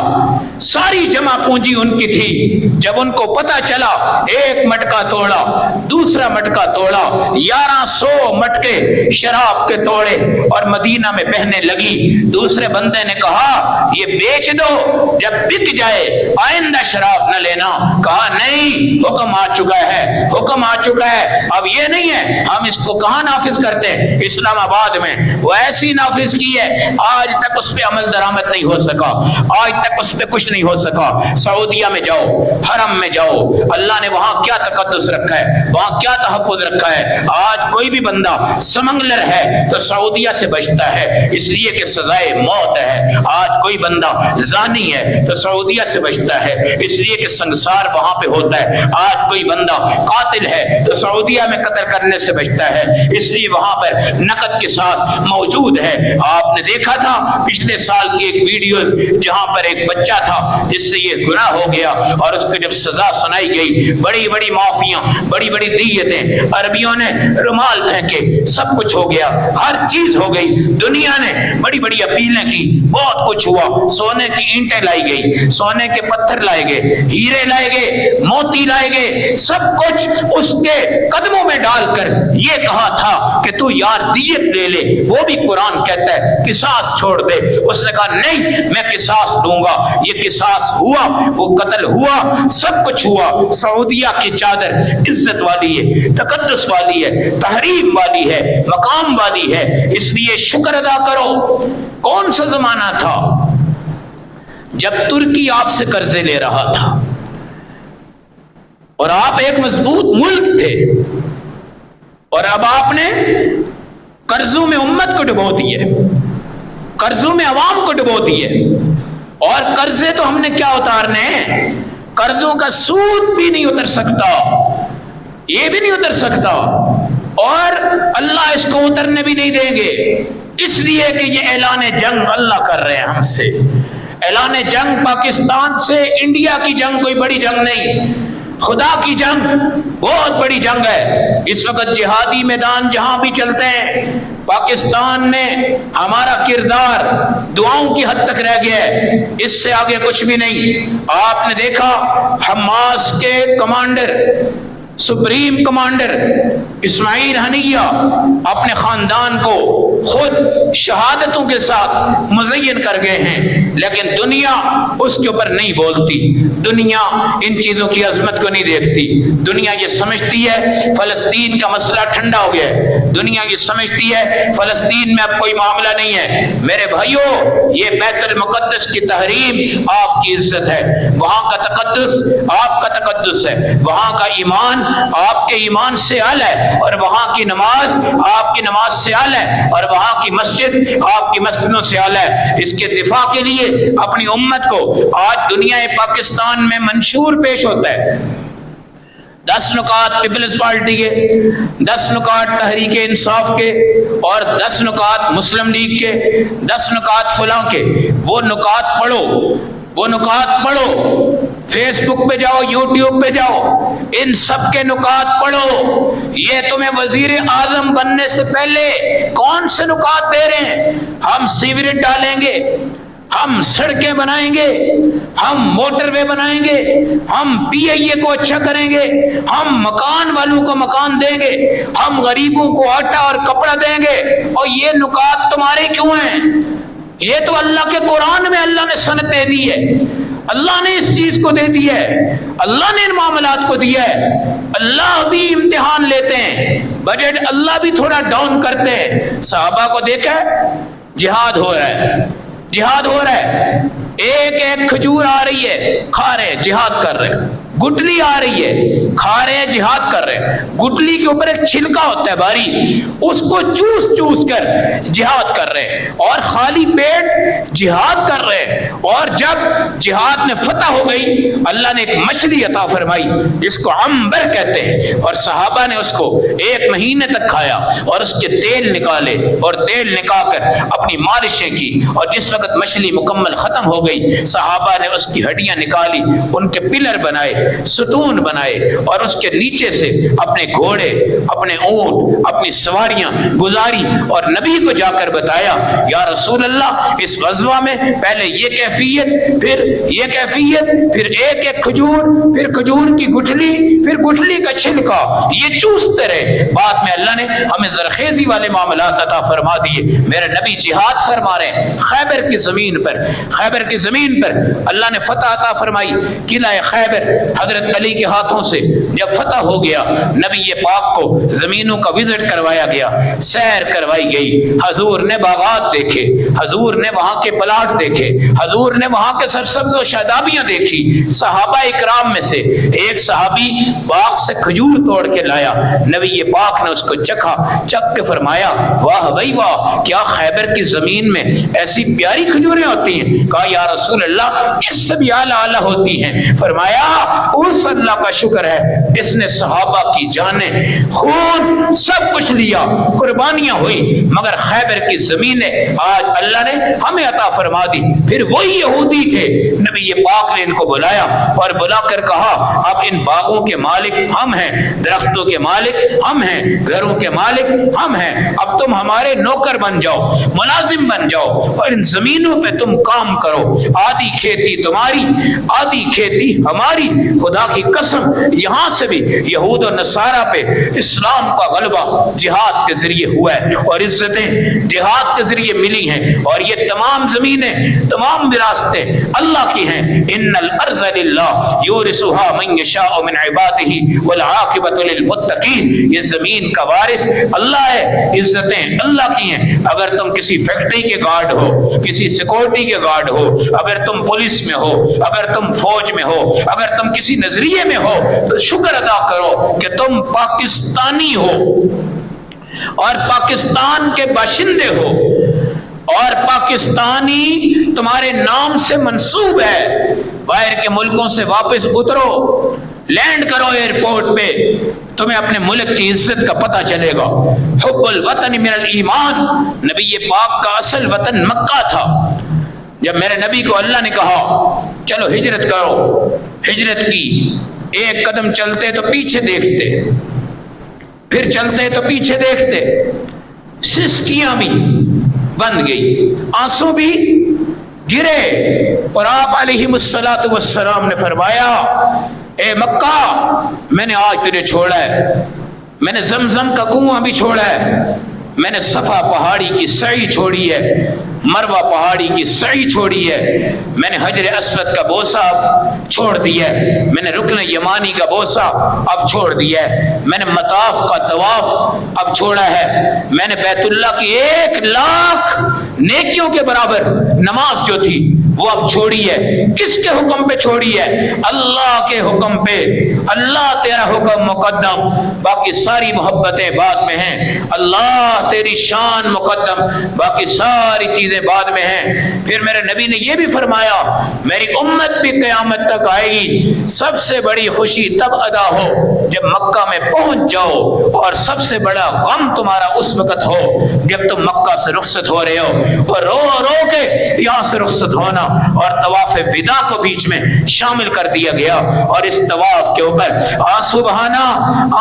ساری جمع پونجی ان کی تھی۔ جب ان کو پتا چلا، ایک مٹکا توڑا، دوسرا مٹکا توڑا، 1100 مٹکے شراب کے توڑے اور مدینہ میں بہنے لگی۔ دوسرے بندے نے کہا یہ بیچ دو، جب بک جائے آئندہ شراب نہ لینا۔ کہا نہیں، حکم آ چکا ہے، حکم آ چکا ہے، اب یہ نہیں ہے ہم اس کو کہاں نافذ کرتے ہیں؟ اسلام آباد میں وہ ایسی نافذ کی ہے، آج تک اس پہ عمل درآمد نہیں ہو سکا، آج تک اس پہ کچھ نہیں ہو سکا۔ سعودیہ میں جاؤ، حرم میں جاؤ، اللہ نے وہاں کیا تقدس رکھا ہے، وہاں کیا تحفظ رکھا ہے۔ آج کوئی بھی بندہ سمنگلر ہے تو سعودیہ سے بچتا ہے، اس لیے کہ سزائے موت ہے۔ آج کوئی بندہ زانی ہے تو سعودیہ سے بچتا ہے، اس لیے کہ سنسار وہاں پہ ہوتا ہے۔ آج کوئی بندہ قاتل ہے تو سعودیہ میں قتل کرنے سے بچتا ہے، اس لیے وہاں پر نقد قصاص موجود ہے۔ آپ نے دیکھا تھا پچھلے سال کی ایک ویڈیوز جہاں پر ایک بچہ تھا جس سے یہ گناہ ہو گیا اور اس کو جب سزا سنائی گئی، بڑی بڑی معافیاں، بڑی بڑی دیتیں، عربیوں نے رومال پھینکے، سب کچھ ہو گیا، ہر چیز ہو گئی، دنیا نے بڑی بڑی اپیلیں کی، بہت کچھ ہوا، سونے کی اینٹیں لائی گئی، سونے کے پتھر لائے گئے، ہیرے لائے گئے، موتی لائے گئے، سب کچھ اس کے قدموں میں ڈال کر یہ کہا تھا کہ تو یار دیت لے لے، وہ بھی قرآن کہتا ہے قصاص چھوڑ دے۔ اس نے کہا نہیں، میں قصاص دوں گا۔ یہ قصاص ہوا، وہ قتل ہوا، سب کچھ ہوا۔ سعودیہ کی چادر عزت والی ہے، تقدس والی ہے، تحریم والی ہے، مقام والی ہے، اس لیے شکر ادا کرو۔ کون سا زمانہ تھا جب ترکی آپ سے قرضے لے رہا تھا اور آپ ایک مضبوط ملک تھے، اور اب آپ نے قرضوں میں امت کو ڈبو دیے، قرضوں میں عوام کو ڈبو دیے۔ اور قرضے تو ہم نے کیا اتارنے ہیں، قرضوں کا سود بھی نہیں اتر سکتا، یہ بھی نہیں اتر سکتا، اور اللہ اس کو اترنے بھی نہیں دیں گے، اس لیے کہ یہ اعلان جنگ اللہ کر رہے ہیں ہم سے۔ اعلان جنگ پاکستان سے انڈیا کی جنگ کوئی بڑی جنگ نہیں، خدا کی جنگ بہت بڑی جنگ ہے۔ اس وقت جہادی میدان جہاں بھی چلتے ہیں، پاکستان میں ہمارا کردار دعاؤں کی حد تک رہ گیا ہے، اس سے آگے کچھ بھی نہیں۔ آپ نے دیکھا حماس کے کمانڈر، سپریم کمانڈر اسماعیل ہنیہ اپنے خاندان کو خود شہادتوں کے ساتھ مزین کر گئے ہیں، لیکن دنیا اس کے اوپر نہیں بولتی، دنیا ان چیزوں کی عظمت کو نہیں دیکھتی۔ دنیا یہ سمجھتی ہے فلسطین کا مسئلہ ٹھنڈا ہو گیا ہے، دنیا یہ سمجھتی ہے فلسطین میں اب کوئی معاملہ نہیں ہے۔ میرے بھائیوں، یہ بیت المقدس کی تحریم آپ کی عزت ہے، وہاں کا تقدس آپ کا تقدس ہے، وہاں کا ایمان آپ کے ایمان سے اعلیٰ ہے، اور وہاں کی نماز آپ کی نماز سے اعلیٰ ہے، اور وہاں کی مسجد آپ کی مسجدوں سے اعلیٰ ہے۔ اس کے دفاع کے لیے اپنی امت کو آج دنیا پاکستان میں منشور پیش ہوتا ہے، 10 نکات پیپلز پارٹی کے، 10 نکات تحریک انصاف کے، اور 10 نکات مسلم لیگ کے، 10 نکات فلاں کے۔ وہ نکات پڑھو، وہ نکات پڑھو، فیس بک پہ جاؤ، یوٹیوب پہ جاؤ، ان سب کے نکات پڑھو۔ یہ تمہیں وزیر اعظم بننے سے پہلے کون سے نکات دے رہے ہیں؟ ہم سیوریج ڈالیں گے، ہم سڑکیں بنائیں گے، ہم موٹر وے بنائیں گے، ہم پی آئی اے کو اچھا کریں گے، ہم مکان والوں کو مکان دیں گے، ہم غریبوں کو آٹا اور کپڑا دیں گے۔ اور یہ نکات تمہارے کیوں ہیں؟ یہ تو اللہ کے قرآن میں اللہ نے سند دے دی ہے، اللہ نے اس چیز کو دے دیا ہے، اللہ نے ان معاملات کو دیا ہے۔ اللہ بھی امتحان لیتے ہیں، بجٹ اللہ بھی تھوڑا ڈاؤن کرتے ہیں۔ صحابہ کو دیکھا ہے، جہاد ہو رہا ہے، جہاد ہو رہا ہے، ایک ایک کھجور آ رہی ہے، کھا رہے ہیں، جہاد کر رہے ہیں، گٹلی آ رہی ہے، کھا رہے ہیں، جہاد کر رہے ہیں۔ گٹلی کے اوپر ایک چھلکا ہوتا ہے بھاری، اس کو چوس چوس کر جہاد کر رہے ہیں، اور خالی پیٹ جہاد کر رہے ہیں۔ اور جب جہاد میں فتح ہو گئی، اللہ نے ایک مچھلی عطا فرمائی جس کو عنبر کہتے ہیں، اور صحابہ نے اس کو 1 مہینے تک کھایا، اور اس کے تیل نکالے، اور تیل نکال کر اپنی مالشیں کی، اور جس وقت مچھلی مکمل ختم ہو گئی، صحابہ نے اس کی ہڈیاں نکالی، ان کے پلر بنائے، ستون بنائے، اور اس کے نیچے سے اپنے گھوڑے، اپنے اونٹ، اپنی سواریاں گزاری، اور نبی کو جا کر بتایا، یا رسول اللہ اس غزوہ میں پہلے یہ کیفیت، پھر یہ کیفیت، پھر ایک ایک کھجور، پھر کھجور کی گٹھلی، پھر گٹھلی کا چھلکا، یہ چوستے رہے۔ بعد میں اللہ نے ہمیں زرخیزی والے معاملات عطا فرما دیے۔ میرے نبی جہاد فرما رہے ہیں خیبر کی زمین پر، خیبر کی زمین پر اللہ نے فتح عطا فرمائی۔ قلعہ خیبر حضرت علی کے ہاتھوں سے جب فتح ہو گیا، نبی پاک کو زمینوں کا وزٹ کروایا گیا، سیر کروائی گئی، حضور نے باغات دیکھے، حضور نے وہاں کے پلاٹ دیکھے، حضور نے وہاں کے سرسبز و شادابیاں دیکھی۔ صحابہ اکرام میں سے ایک صحابی باغ سے کھجور توڑ کے لایا، نبی پاک نے اس کو چکھا، چکھ کے فرمایا واہ بھائی واہ، کیا خیبر کی زمین میں ایسی پیاری کھجوریں ہوتی ہیں؟ کہا یا رسول اللہ اس سے بھی اعلیٰ اعلیٰ ہوتی ہیں۔ فرمایا اس اللہ کا شکر ہے جس نے صحابہ کی جانیں، خون، سب کچھ لیا، قربانیاں ہوئی، مگر خیبر کی زمینیں آج اللہ نے ہمیں عطا فرما دی۔ پھر وہی یہودی تھے، نبی پاک نے ان کو بلایا اور بلا کر کہا اب ان باغوں کے مالک ہم ہیں، درختوں کے مالک ہم ہیں، گھروں کے مالک ہم ہیں، اب تم ہمارے نوکر بن جاؤ، ملازم بن جاؤ اور ان زمینوں پہ تم کام کرو، آدھی کھیتی تمہاری، آدھی کھیتی ہماری۔ خدا کی قسم یہاں سے بھی یہود و نصارہ پہ اسلام کا غلبہ جہاد کے ذریعے ہوا ہے اور عزتیں جہاد کے ذریعے ملی ہیں، اور یہ تمام زمینیں، تمام وراثتیں اللہ کی ہیں۔ ان الارض للہ یورثها من یشاء من عباده والعاقبۃ للمتقین، یہ زمین کا وارث اللہ ہے، عزتیں اللہ کی ہیں۔ اگر تم کسی فیکٹری کے گارڈ ہو، کسی سیکورٹی کے گارڈ ہو، اگر تم پولیس میں ہو، اگر تم فوج میں ہو، اگر تم کسی نظریے میں ہو، تو شکر ادا کرو کہ تم پاکستانی ہو اور پاکستان کے باشندے ہو، اور پاکستانی تمہارے نام سے منسوب ہے۔ باہر کے ملکوں سے واپس اترو، لینڈ کرو ایئرپورٹ پہ، تمہیں اپنے ملک کی عزت کا پتہ چلے گا۔ حب الوطن من الایمان، نبی پاک کا اصل وطن مکہ تھا۔ جب میرے نبی کو اللہ نے کہا چلو ہجرت کرو، ہجرت کی، ایک قدم چلتے تو پیچھے دیکھتے، پھر چلتے تو پیچھے دیکھتے، سسکیاں بھی بند گئی، آنسو بھی گرے، اور آپ علیہ السلام نے فرمایا اے مکہ میں نے آج تجھے چھوڑا ہے، میں نے زمزم کا کنواں بھی چھوڑا ہے، میں نے صفا پہاڑی کی سعی چھوڑی ہے، مروہ پہاڑی کی سعی چھوڑی ہے، میں نے حجر اسود کا بوسہ چھوڑ دیا ہے، میں نے رکن یمانی کا بوسہ اب چھوڑ دیا ہے، میں نے مطاف کا طواف اب چھوڑا ہے، میں نے بیت اللہ کی 1,00,000 نیکیوں کے برابر نماز جو تھی وہ اب چھوڑی ہے۔ کس کے حکم پہ چھوڑی ہے؟ اللہ کے حکم پہ۔ اللہ تیرا حکم مقدم، باقی ساری محبتیں بعد میں ہیں، اللہ تیری شان مقدم، باقی ساری چیزیں بعد میں ہیں۔ پھر میرے نبی نے یہ بھی فرمایا میری امت بھی قیامت تک آئے گی، سب سے بڑی خوشی تب ادا ہو جب مکہ میں پہنچ جاؤ، اور سب سے بڑا غم تمہارا اس وقت ہو جب تم مکہ سے رخصت ہو رہے ہو، اور رو رو کے یہاں سے رخصت ہونا، اور طواف وداع کو بیچ میں شامل کر دیا گیا، اور اس طواف کے اوپر آنسو بہانا،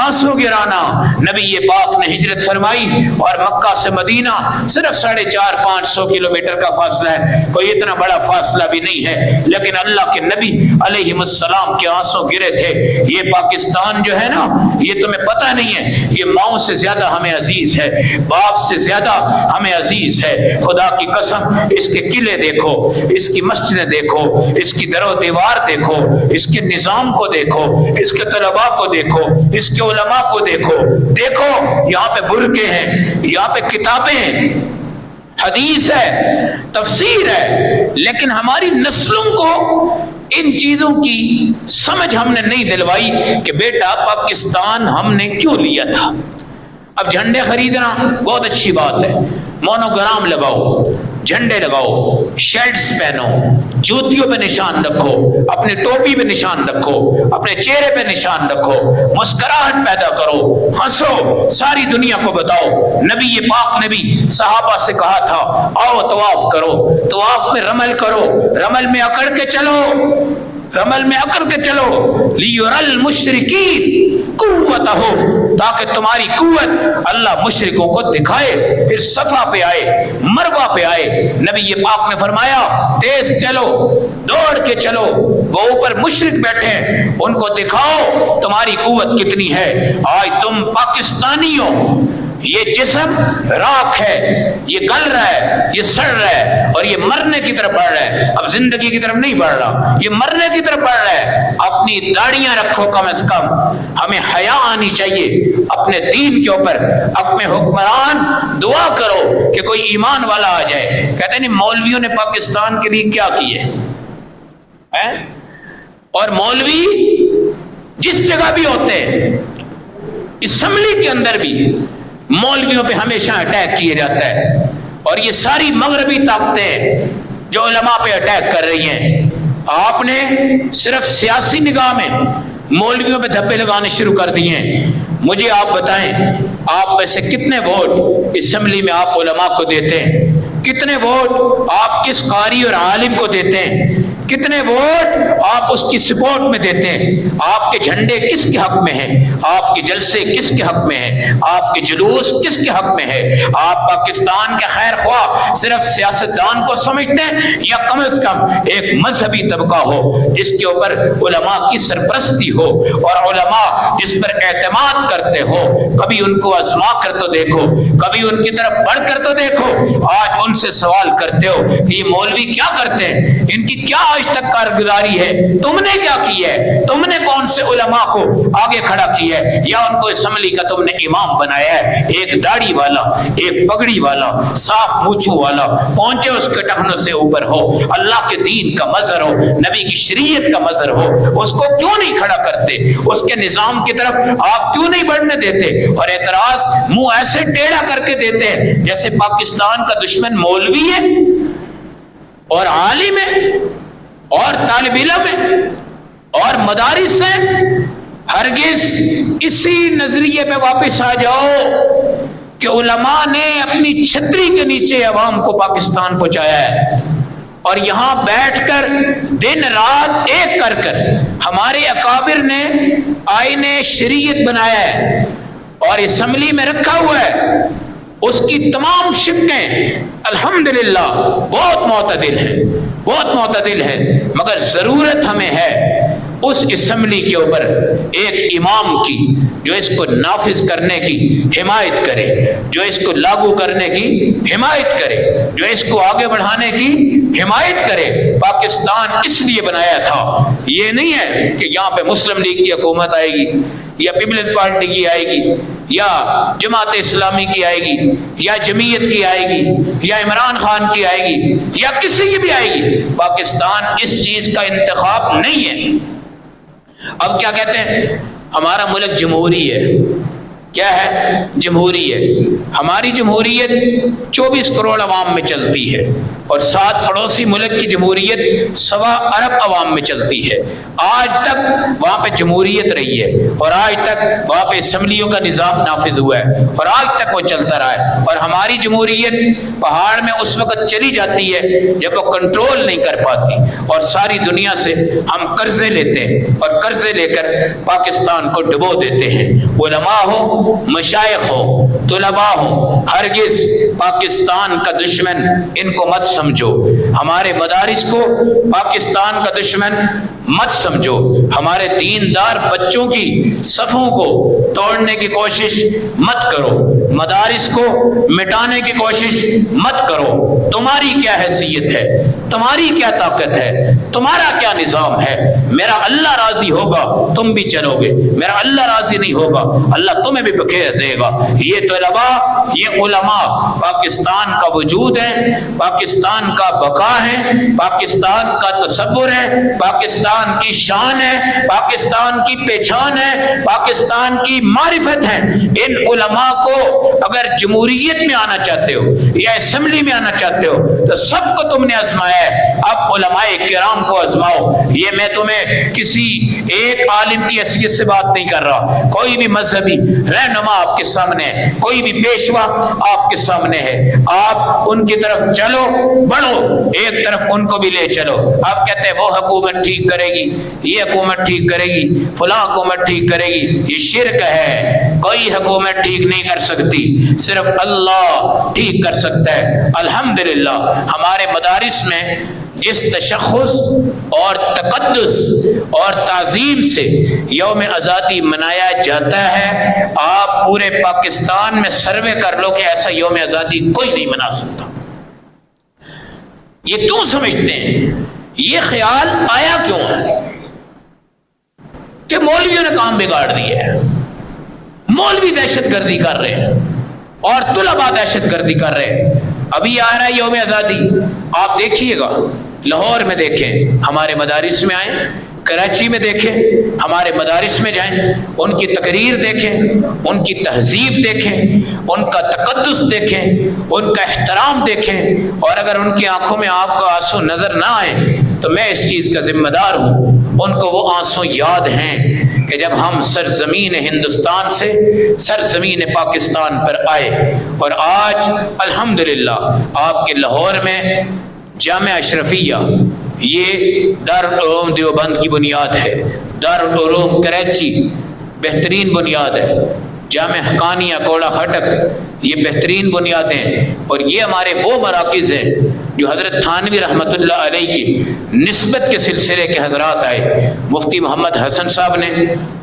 آنسو گرانا۔ نبی پاک نے ہجرت فرمائی اور مکہ سے مدینہ صرف 450-500 کلومیٹر کا فاصلہ ہے، کوئی اتنا بڑا فاصلہ بھی نہیں ہے، لیکن اللہ کے نبی علیہ السلام کے آنسو گرے تھے۔ یہ پاکستان جو ہے نا، یہ تمہیں پتہ نہیں ہے، یہ ماؤں سے زیادہ ہمیں عزیز ہے، باپ سے زیادہ ہمیں عزیز ہے۔ خدا کی قسم اس کے قلعے دیکھو، اس کی مسجدیں دیکھو، اس کی در و دیوار دیکھو، اس کے نظام کو دیکھو، اس کے طلباء کو دیکھو، اس کے علماء کو دیکھو، دیکھو یہاں پہ برقعے ہیں، یہاں پہ کتابیں ہیں، حدیث ہے، تفسیر ہے، لیکن ہماری نسلوں کو ان چیزوں کی سمجھ ہم نے نہیں دلوائی کہ بیٹا پاکستان ہم نے کیوں لیا تھا۔ اب جھنڈے خریدنا بہت اچھی بات ہے، مونوگرام لگاؤ، جھنڈے لگاؤ، شرٹس پہنو، جوتیوں پہ نشان رکھو، اپنے ٹوپی پہ نشان رکھو، اپنے چہرے پہ نشان رکھو، مسکراہٹ پیدا کرو، ہنسو، ساری دنیا کو بتاؤ۔ نبی پاک نے بھی صحابہ سے کہا تھا آؤ طواف کرو، طواف میں رمل کرو، رمل میں اکڑ کے چلو، رمل میں اکڑ کے چلو، لیُرَ الْمُشْرِكِينَ قُوَّتَهُ، تاکہ تمہاری قوت اللہ مشرکوں کو دکھائے۔ پھر صفا پہ آئے، مروہ پہ آئے، نبی پاک نے فرمایا تیز چلو، دوڑ کے چلو، وہ اوپر مشرک بیٹھے ہیں ان کو دکھاؤ تمہاری قوت کتنی ہے۔ آج تم پاکستانی ہو، یہ جسم راکھ ہے، یہ گل رہا ہے، یہ سڑ رہا ہے اور یہ مرنے کی طرف بڑھ رہا ہے، اب زندگی کی طرف نہیں بڑھ رہا، یہ مرنے کی طرف بڑھ رہا ہے۔ اپنی داڑیاں رکھو، کم از کم ہمیں حیا آنی چاہیے اپنے دین کے اوپر۔ اپنے حکمران دعا کرو کہ کوئی ایمان والا آ جائے۔ کہتے ہیں نہیں مولویوں نے پاکستان کے لیے کیا کیے، اور مولوی جس جگہ بھی ہوتے ہیں، اسمبلی کے اندر بھی مولویوں پہ ہمیشہ اٹیک کیے جاتا ہے، اور یہ ساری مغربی طاقتیں جو علماء پہ اٹیک کر رہی ہیں، آپ نے صرف سیاسی نگاہ میں مولویوں پہ دھبے لگانے شروع کر دیے ہیں۔ مجھے آپ بتائیں، آپ میں سے کتنے ووٹ اسمبلی میں آپ علماء کو دیتے ہیں؟ کتنے ووٹ آپ کس قاری اور عالم کو دیتے ہیں؟ کتنے ووٹ آپ اس کی سپورٹ میں دیتے ہیں؟ آپ کے جھنڈے کس کے حق میں ہیں؟ آپ کے جلسے کس کے حق میں ہیں؟ آپ کے جلوس کس کے حق میں ہے؟ آپ پاکستان کے خیر خواہ صرف سیاستدان کو سمجھتے ہیں، یا کم از کم ایک مذہبی طبقہ ہو جس کے اوپر علماء کی سرپرستی ہو اور علماء جس پر اعتماد کرتے ہو؟ کبھی ان کو آزما کر تو دیکھو، کبھی ان کی طرف بڑھ کر تو دیکھو۔ آج ان سے سوال کرتے ہو کہ یہ مولوی کیا کرتے ہیں، ان کی کیا آج تک کارگزاری ہے، تم نے کیا کیا ہے؟ تم نے کون سے علماء کو آگے کھڑا کیا ہے، یا ان کو اسمبلی کا تم نے امام بنایا ہے؟ ایک داڑھی والا، ایک پگڑی والا، صاف مونچھوں والا، پہنچے اس کے ٹخنوں سے اوپر ہو، اللہ کے دین کا مظہر ہو، نبی کی شریعت کا مظہر ہو، اس کو کیوں نہیں کھڑا کرتے؟ اس کے نظام کی طرف آپ کیوں نہیں بڑھنے دیتے؟ اور اعتراض منہ ایسے ٹیڑھا کر کے دیتے ہیں جیسے پاکستان کا دشمن مولوی ہے اور عالم ہے اور طالب علم ہے اور مدارس ہیں۔ ہرگز اسی نظریے پہ واپس آ جاؤ کہ علماء نے اپنی چھتری کے نیچے عوام کو پاکستان پہنچایا ہے، اور یہاں بیٹھ کر دن رات ایک کر کر ہمارے اکابر نے آئین شریعت بنایا ہے اور اسمبلی میں رکھا ہوا ہے۔ اس کی تمام شقیں الحمدللہ بہت معتدل ہیں، بہت معتدل ہے، مگر ضرورت ہمیں ہے اس اسمبلی کے اوپر ایک امام کی جو اس کو نافذ کرنے کی حمایت کرے، جو اس کو لاگو کرنے کی حمایت کرے، جو اس کو آگے بڑھانے کی حمایت کرے۔ پاکستان اس لیے بنایا تھا، یہ نہیں ہے کہ یہاں پہ مسلم لیگ کی حکومت آئے گی یا پیپلز پارٹی کی آئے گی یا جماعت اسلامی کی آئے گی یا جمعیت کی آئے گی یا عمران خان کی آئے گی یا کسی کی بھی آئے گی۔ پاکستان اس چیز کا انتخاب نہیں ہے۔ اب کیا کہتے ہیں؟ ہمارا ملک جمہوری ہے۔ کیا ہے؟ جمہوری ہے۔ ہماری جمہوریت 24 کروڑ عوام میں چلتی ہے، اور ساتھ پڑوسی ملک کی جمہوریت 1.25 ارب عوام میں چلتی ہے۔ آج تک وہاں پہ جمہوریت رہی ہے، اور آج تک وہاں پہ اسمبلیوں کا نظام نافذ ہوا ہے، اور آج تک وہ چلتا رہا ہے۔ اور ہماری جمہوریت پہاڑ میں اس وقت چلی جاتی ہے جب وہ کنٹرول نہیں کر پاتی، اور ساری دنیا سے ہم قرضے لیتے ہیں، اور قرضے لے کر پاکستان کو ڈبو دیتے ہیں۔ علماء ہو، مشائخ ہو، طلباء ہو، ہرگز پاکستان کا دشمن ان کو مت سمجھو۔ ہمارے مدارس کو پاکستان کا دشمن مت سمجھو۔ ہمارے دیندار بچوں کی صفوں کو توڑنے کی کوشش مت کرو، مدارس کو مٹانے کی کوشش مت کرو۔ تمہاری کیا حیثیت ہے؟ تمہاری کیا طاقت ہے؟ تمہارا کیا نظام ہے؟ میرا اللہ راضی ہوگا تم بھی چلو گے، میرا اللہ راضی نہیں ہوگا اللہ تمہیں بھی بکھیر دے گا۔ یہ طلباء، یہ علماء پاکستان کا وجود ہے، پاکستان کا بقا ہے، پاکستان کا تصور ہے، پاکستان کی شان ہے، پاکستان کی پہچان ہے، پاکستان کی معرفت ہے۔ ان علماء کو اگر جمہوریت میں آنا چاہتے ہو یا اسمبلی میں آنا چاہتے ہو تو سب کو تم نے آزمایا ہے، اب علماء کرام کو آزماؤ۔ یہ میں تمہیں کسی ایک عالم کی حیثیت سے بات نہیں کر رہا، کوئی بھی مذہبی رہنما آپ کے سامنے ہے، کوئی بھی پیشوا آپ کے سامنے ہے، آپ ان کی طرف چلو، بڑھو، ایک طرف ان کو بھی لے چلو۔ آپ کہتے ہیں وہ حکومت ٹھیک کرے گی، یہ حکومت ٹھیک کرے گی، فلاں حکومت ٹھیک کرے گی، یہ شرک ہے۔ کوئی حکومت ٹھیک نہیں کر سکتی، صرف اللہ ٹھیک کر سکتا ہے۔ الحمدللہ ہمارے مدارس میں جس تشخص اور تقدس اور تعظیم سے یوم آزادی منایا جاتا ہے، آپ پورے پاکستان میں سروے کر لو کہ ایسا یوم آزادی کوئی نہیں منا سکتا۔ یہ کیوں سمجھتے ہیں؟ یہ خیال آیا کیوں ہے کہ مولویوں نے کام بگاڑ دیا ہے، مولوی دہشت گردی کر رہے ہیں اور طلباء دہشت گردی کر رہے ہیں۔ ابھی آ رہا ہے یوم آزادی، آپ دیکھیے گا، لاہور میں دیکھیں، ہمارے مدارس میں آئیں، کراچی میں دیکھیں، ہمارے مدارس میں جائیں، ان کی تقریر دیکھیں، ان کی تہذیب دیکھیں، ان کا تقدس دیکھیں، ان کا احترام دیکھیں، اور اگر ان کی آنکھوں میں آپ کا آنسو نظر نہ آئے تو میں اس چیز کا ذمہ دار ہوں۔ ان کو وہ آنسو یاد ہیں کہ جب ہم سرزمین ہندوستان سے سرزمین پاکستان پر آئے، اور آج الحمدللہ آپ کے لاہور میں جامعہ اشرفیہ، یہ دارالعلوم دیوبند کی بنیاد ہے، دارالعلوم کراچی بہترین بنیاد ہے، جامعہ حقانیہ کوڑا خٹک یہ بہترین بنیادیں، اور یہ ہمارے وہ مراکز ہیں جو حضرت تھانوی رحمۃ اللہ علیہ کی نسبت کے سلسلے کے حضرات آئے۔ مفتی محمد حسن صاحب نے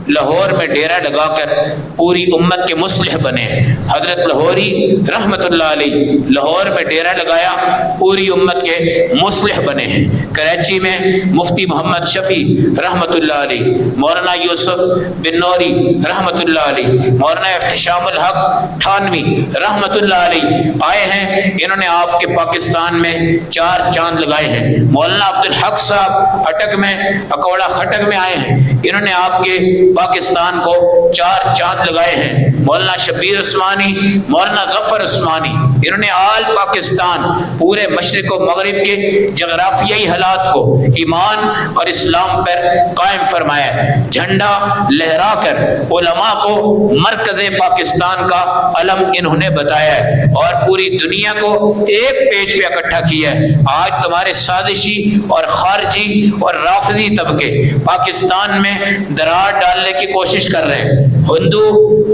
لاہور میں ڈیرا لگا کر پوری امت کے مصلح بنے، حضرت لاہوری رحمۃ اللہ علیہ لاہور میں ڈیرا لگایا، پوری امت کے مصلح بنے ہیں۔ کراچی میں مفتی محمد شفیع رحمۃ اللہ علیہ، مولانا یوسف بن نوری رحمۃ اللہ علیہ، مولانا احتشام الحق تھانوی رحمۃ اللہ علیہ آئے ہیں، انہوں نے آپ کے پاکستان میں 4 چاند لگائے ہیں۔ مولانا عبد الحق صاحب اٹک میں اکوڑا خٹک میں آئے ہیں، انہوں نے آپ کے پاکستان کو 4 چاند لگائے ہیں۔ مولانا شبیر عثمانی، مولانا ظفر عثمانی، انہوں نے آل پاکستان پورے مشرق و مغرب کے جغرافیائی حالات کو ایمان اور اسلام پر قائم فرمایا ہے، جھنڈا لہرا کر علماء کو مرکز پاکستان کا علم انہوں نے بتایا ہے، اور پوری دنیا کو ایک پیج پہ اکٹھا کیا ہے۔ آج تمہارے سازشی اور خارجی اور رافضی طبقے پاکستان میں دراڑ ڈالنے کی کوشش کر رہے ہیں۔ ہندو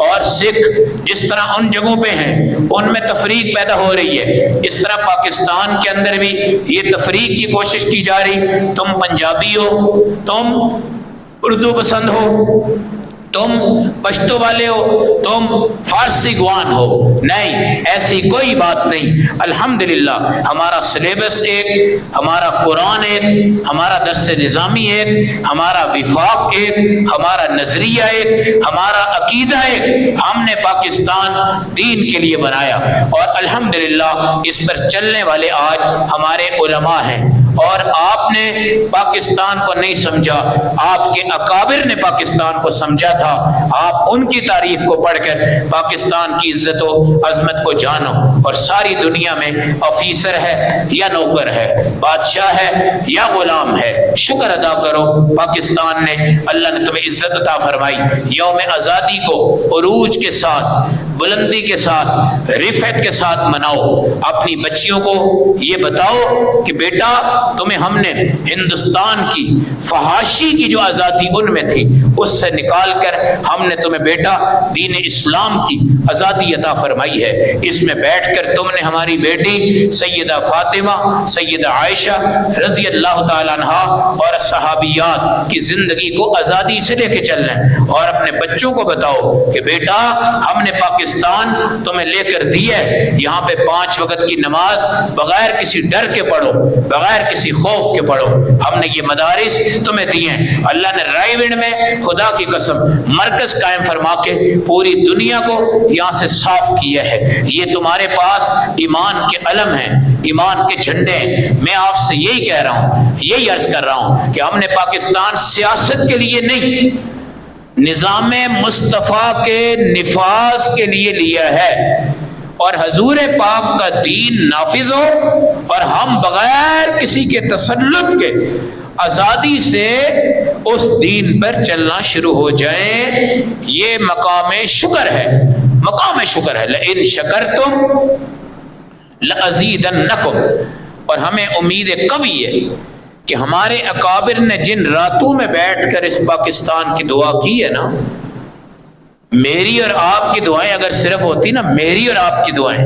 اور سکھ جس طرح ان جگہوں پہ ہیں ان میں تفریق پیدا ہو رہی ہے، اس طرح پاکستان کے اندر بھی یہ تفریق کی کوشش کی جا رہی۔ تم پنجابی ہو، تم اردو پسند ہو، تم پشتو والے ہو، تم فارسی گوان ہو، نہیں، ایسی کوئی بات نہیں۔ الحمدللہ ہمارا سلیبس ایک، ہمارا قرآن ایک، ہمارا درس نظامی ایک، ہمارا وفاق ایک، ہمارا نظریہ ایک، ہمارا عقیدہ ایک، ہم نے پاکستان دین کے لیے بنایا، اور الحمدللہ اس پر چلنے والے آج ہمارے علماء ہیں۔ اور آپ نے پاکستان کو نہیں سمجھا، آپ کے اکابر نے پاکستان کو سمجھا تھا۔ آپ ان کی تاریخ کو پڑھ کر پاکستان کی عزت و عظمت کو جانو، اور ساری دنیا میں آفیسر ہے یا نوکر ہے، بادشاہ ہے یا غلام ہے، شکر ادا کرو پاکستان نے، اللہ نے تمہیں عزت عطا فرمائی۔ یوم آزادی کو عروج کے ساتھ، بلندی کے ساتھ، رفعت کے ساتھ مناؤ۔ اپنی بچیوں کو یہ بتاؤ کہ بیٹا تمہیں ہم نے ہندوستان کی فحاشی کی جو آزادی ان میں تھی اس سے نکال کر ہم نے تمہیں بیٹا دین اسلام کی آزادی عطا فرمائی ہے۔ اس میں بیٹھ کر تم نے ہماری بیٹی سیدہ فاطمہ، سیدہ عائشہ رضی اللہ تعالیٰ عنہا اور صحابیات کی زندگی کو آزادی سے لے کے چلنا ہے، اور اپنے بچوں کو بتاؤ کہ بیٹا ہم نے پاکستان تمہیں لے کر دیا ہے، یہاں پہ 5 وقت کی نماز بغیر کسی ڈر کے پڑھو، بغیر کسی خوف کے پڑھو، ہم نے یہ مدارس تمہیں دیے ہیں۔ اللہ نے رائے ونڈ میں خدا کی قسم مرکز قائم فرما کے پوری دنیا کو یہاں سے صاف کیا ہے۔ یہ تمہارے پاس ایمان کے علم ہیں، ایمان کے جھنڈے ہیں۔ میں آپ سے یہی کہہ رہا ہوں، یہی عرض کر رہا ہوں کہ ہم نے پاکستان سیاست کے لیے نہیں، نظام مصطفیٰ کے نفاذ کے لیے لیا ہے، اور حضور پاک کا دین نافذ ہو اور ہم بغیر کسی کے تسلط کے آزادی سے اس دین پر چلنا شروع ہو جائیں۔ یہ مقام شکر ہے، مقام شکر ہے۔ لئن شکرتم لأزیدنکم، اور ہمیں امید قوی ہے کہ ہمارے اکابر نے جن راتوں میں بیٹھ کر اس پاکستان کی دعا کی ہے نا، میری اور آپ کی دعائیں اگر صرف ہوتی نا، میری اور آپ کی دعائیں،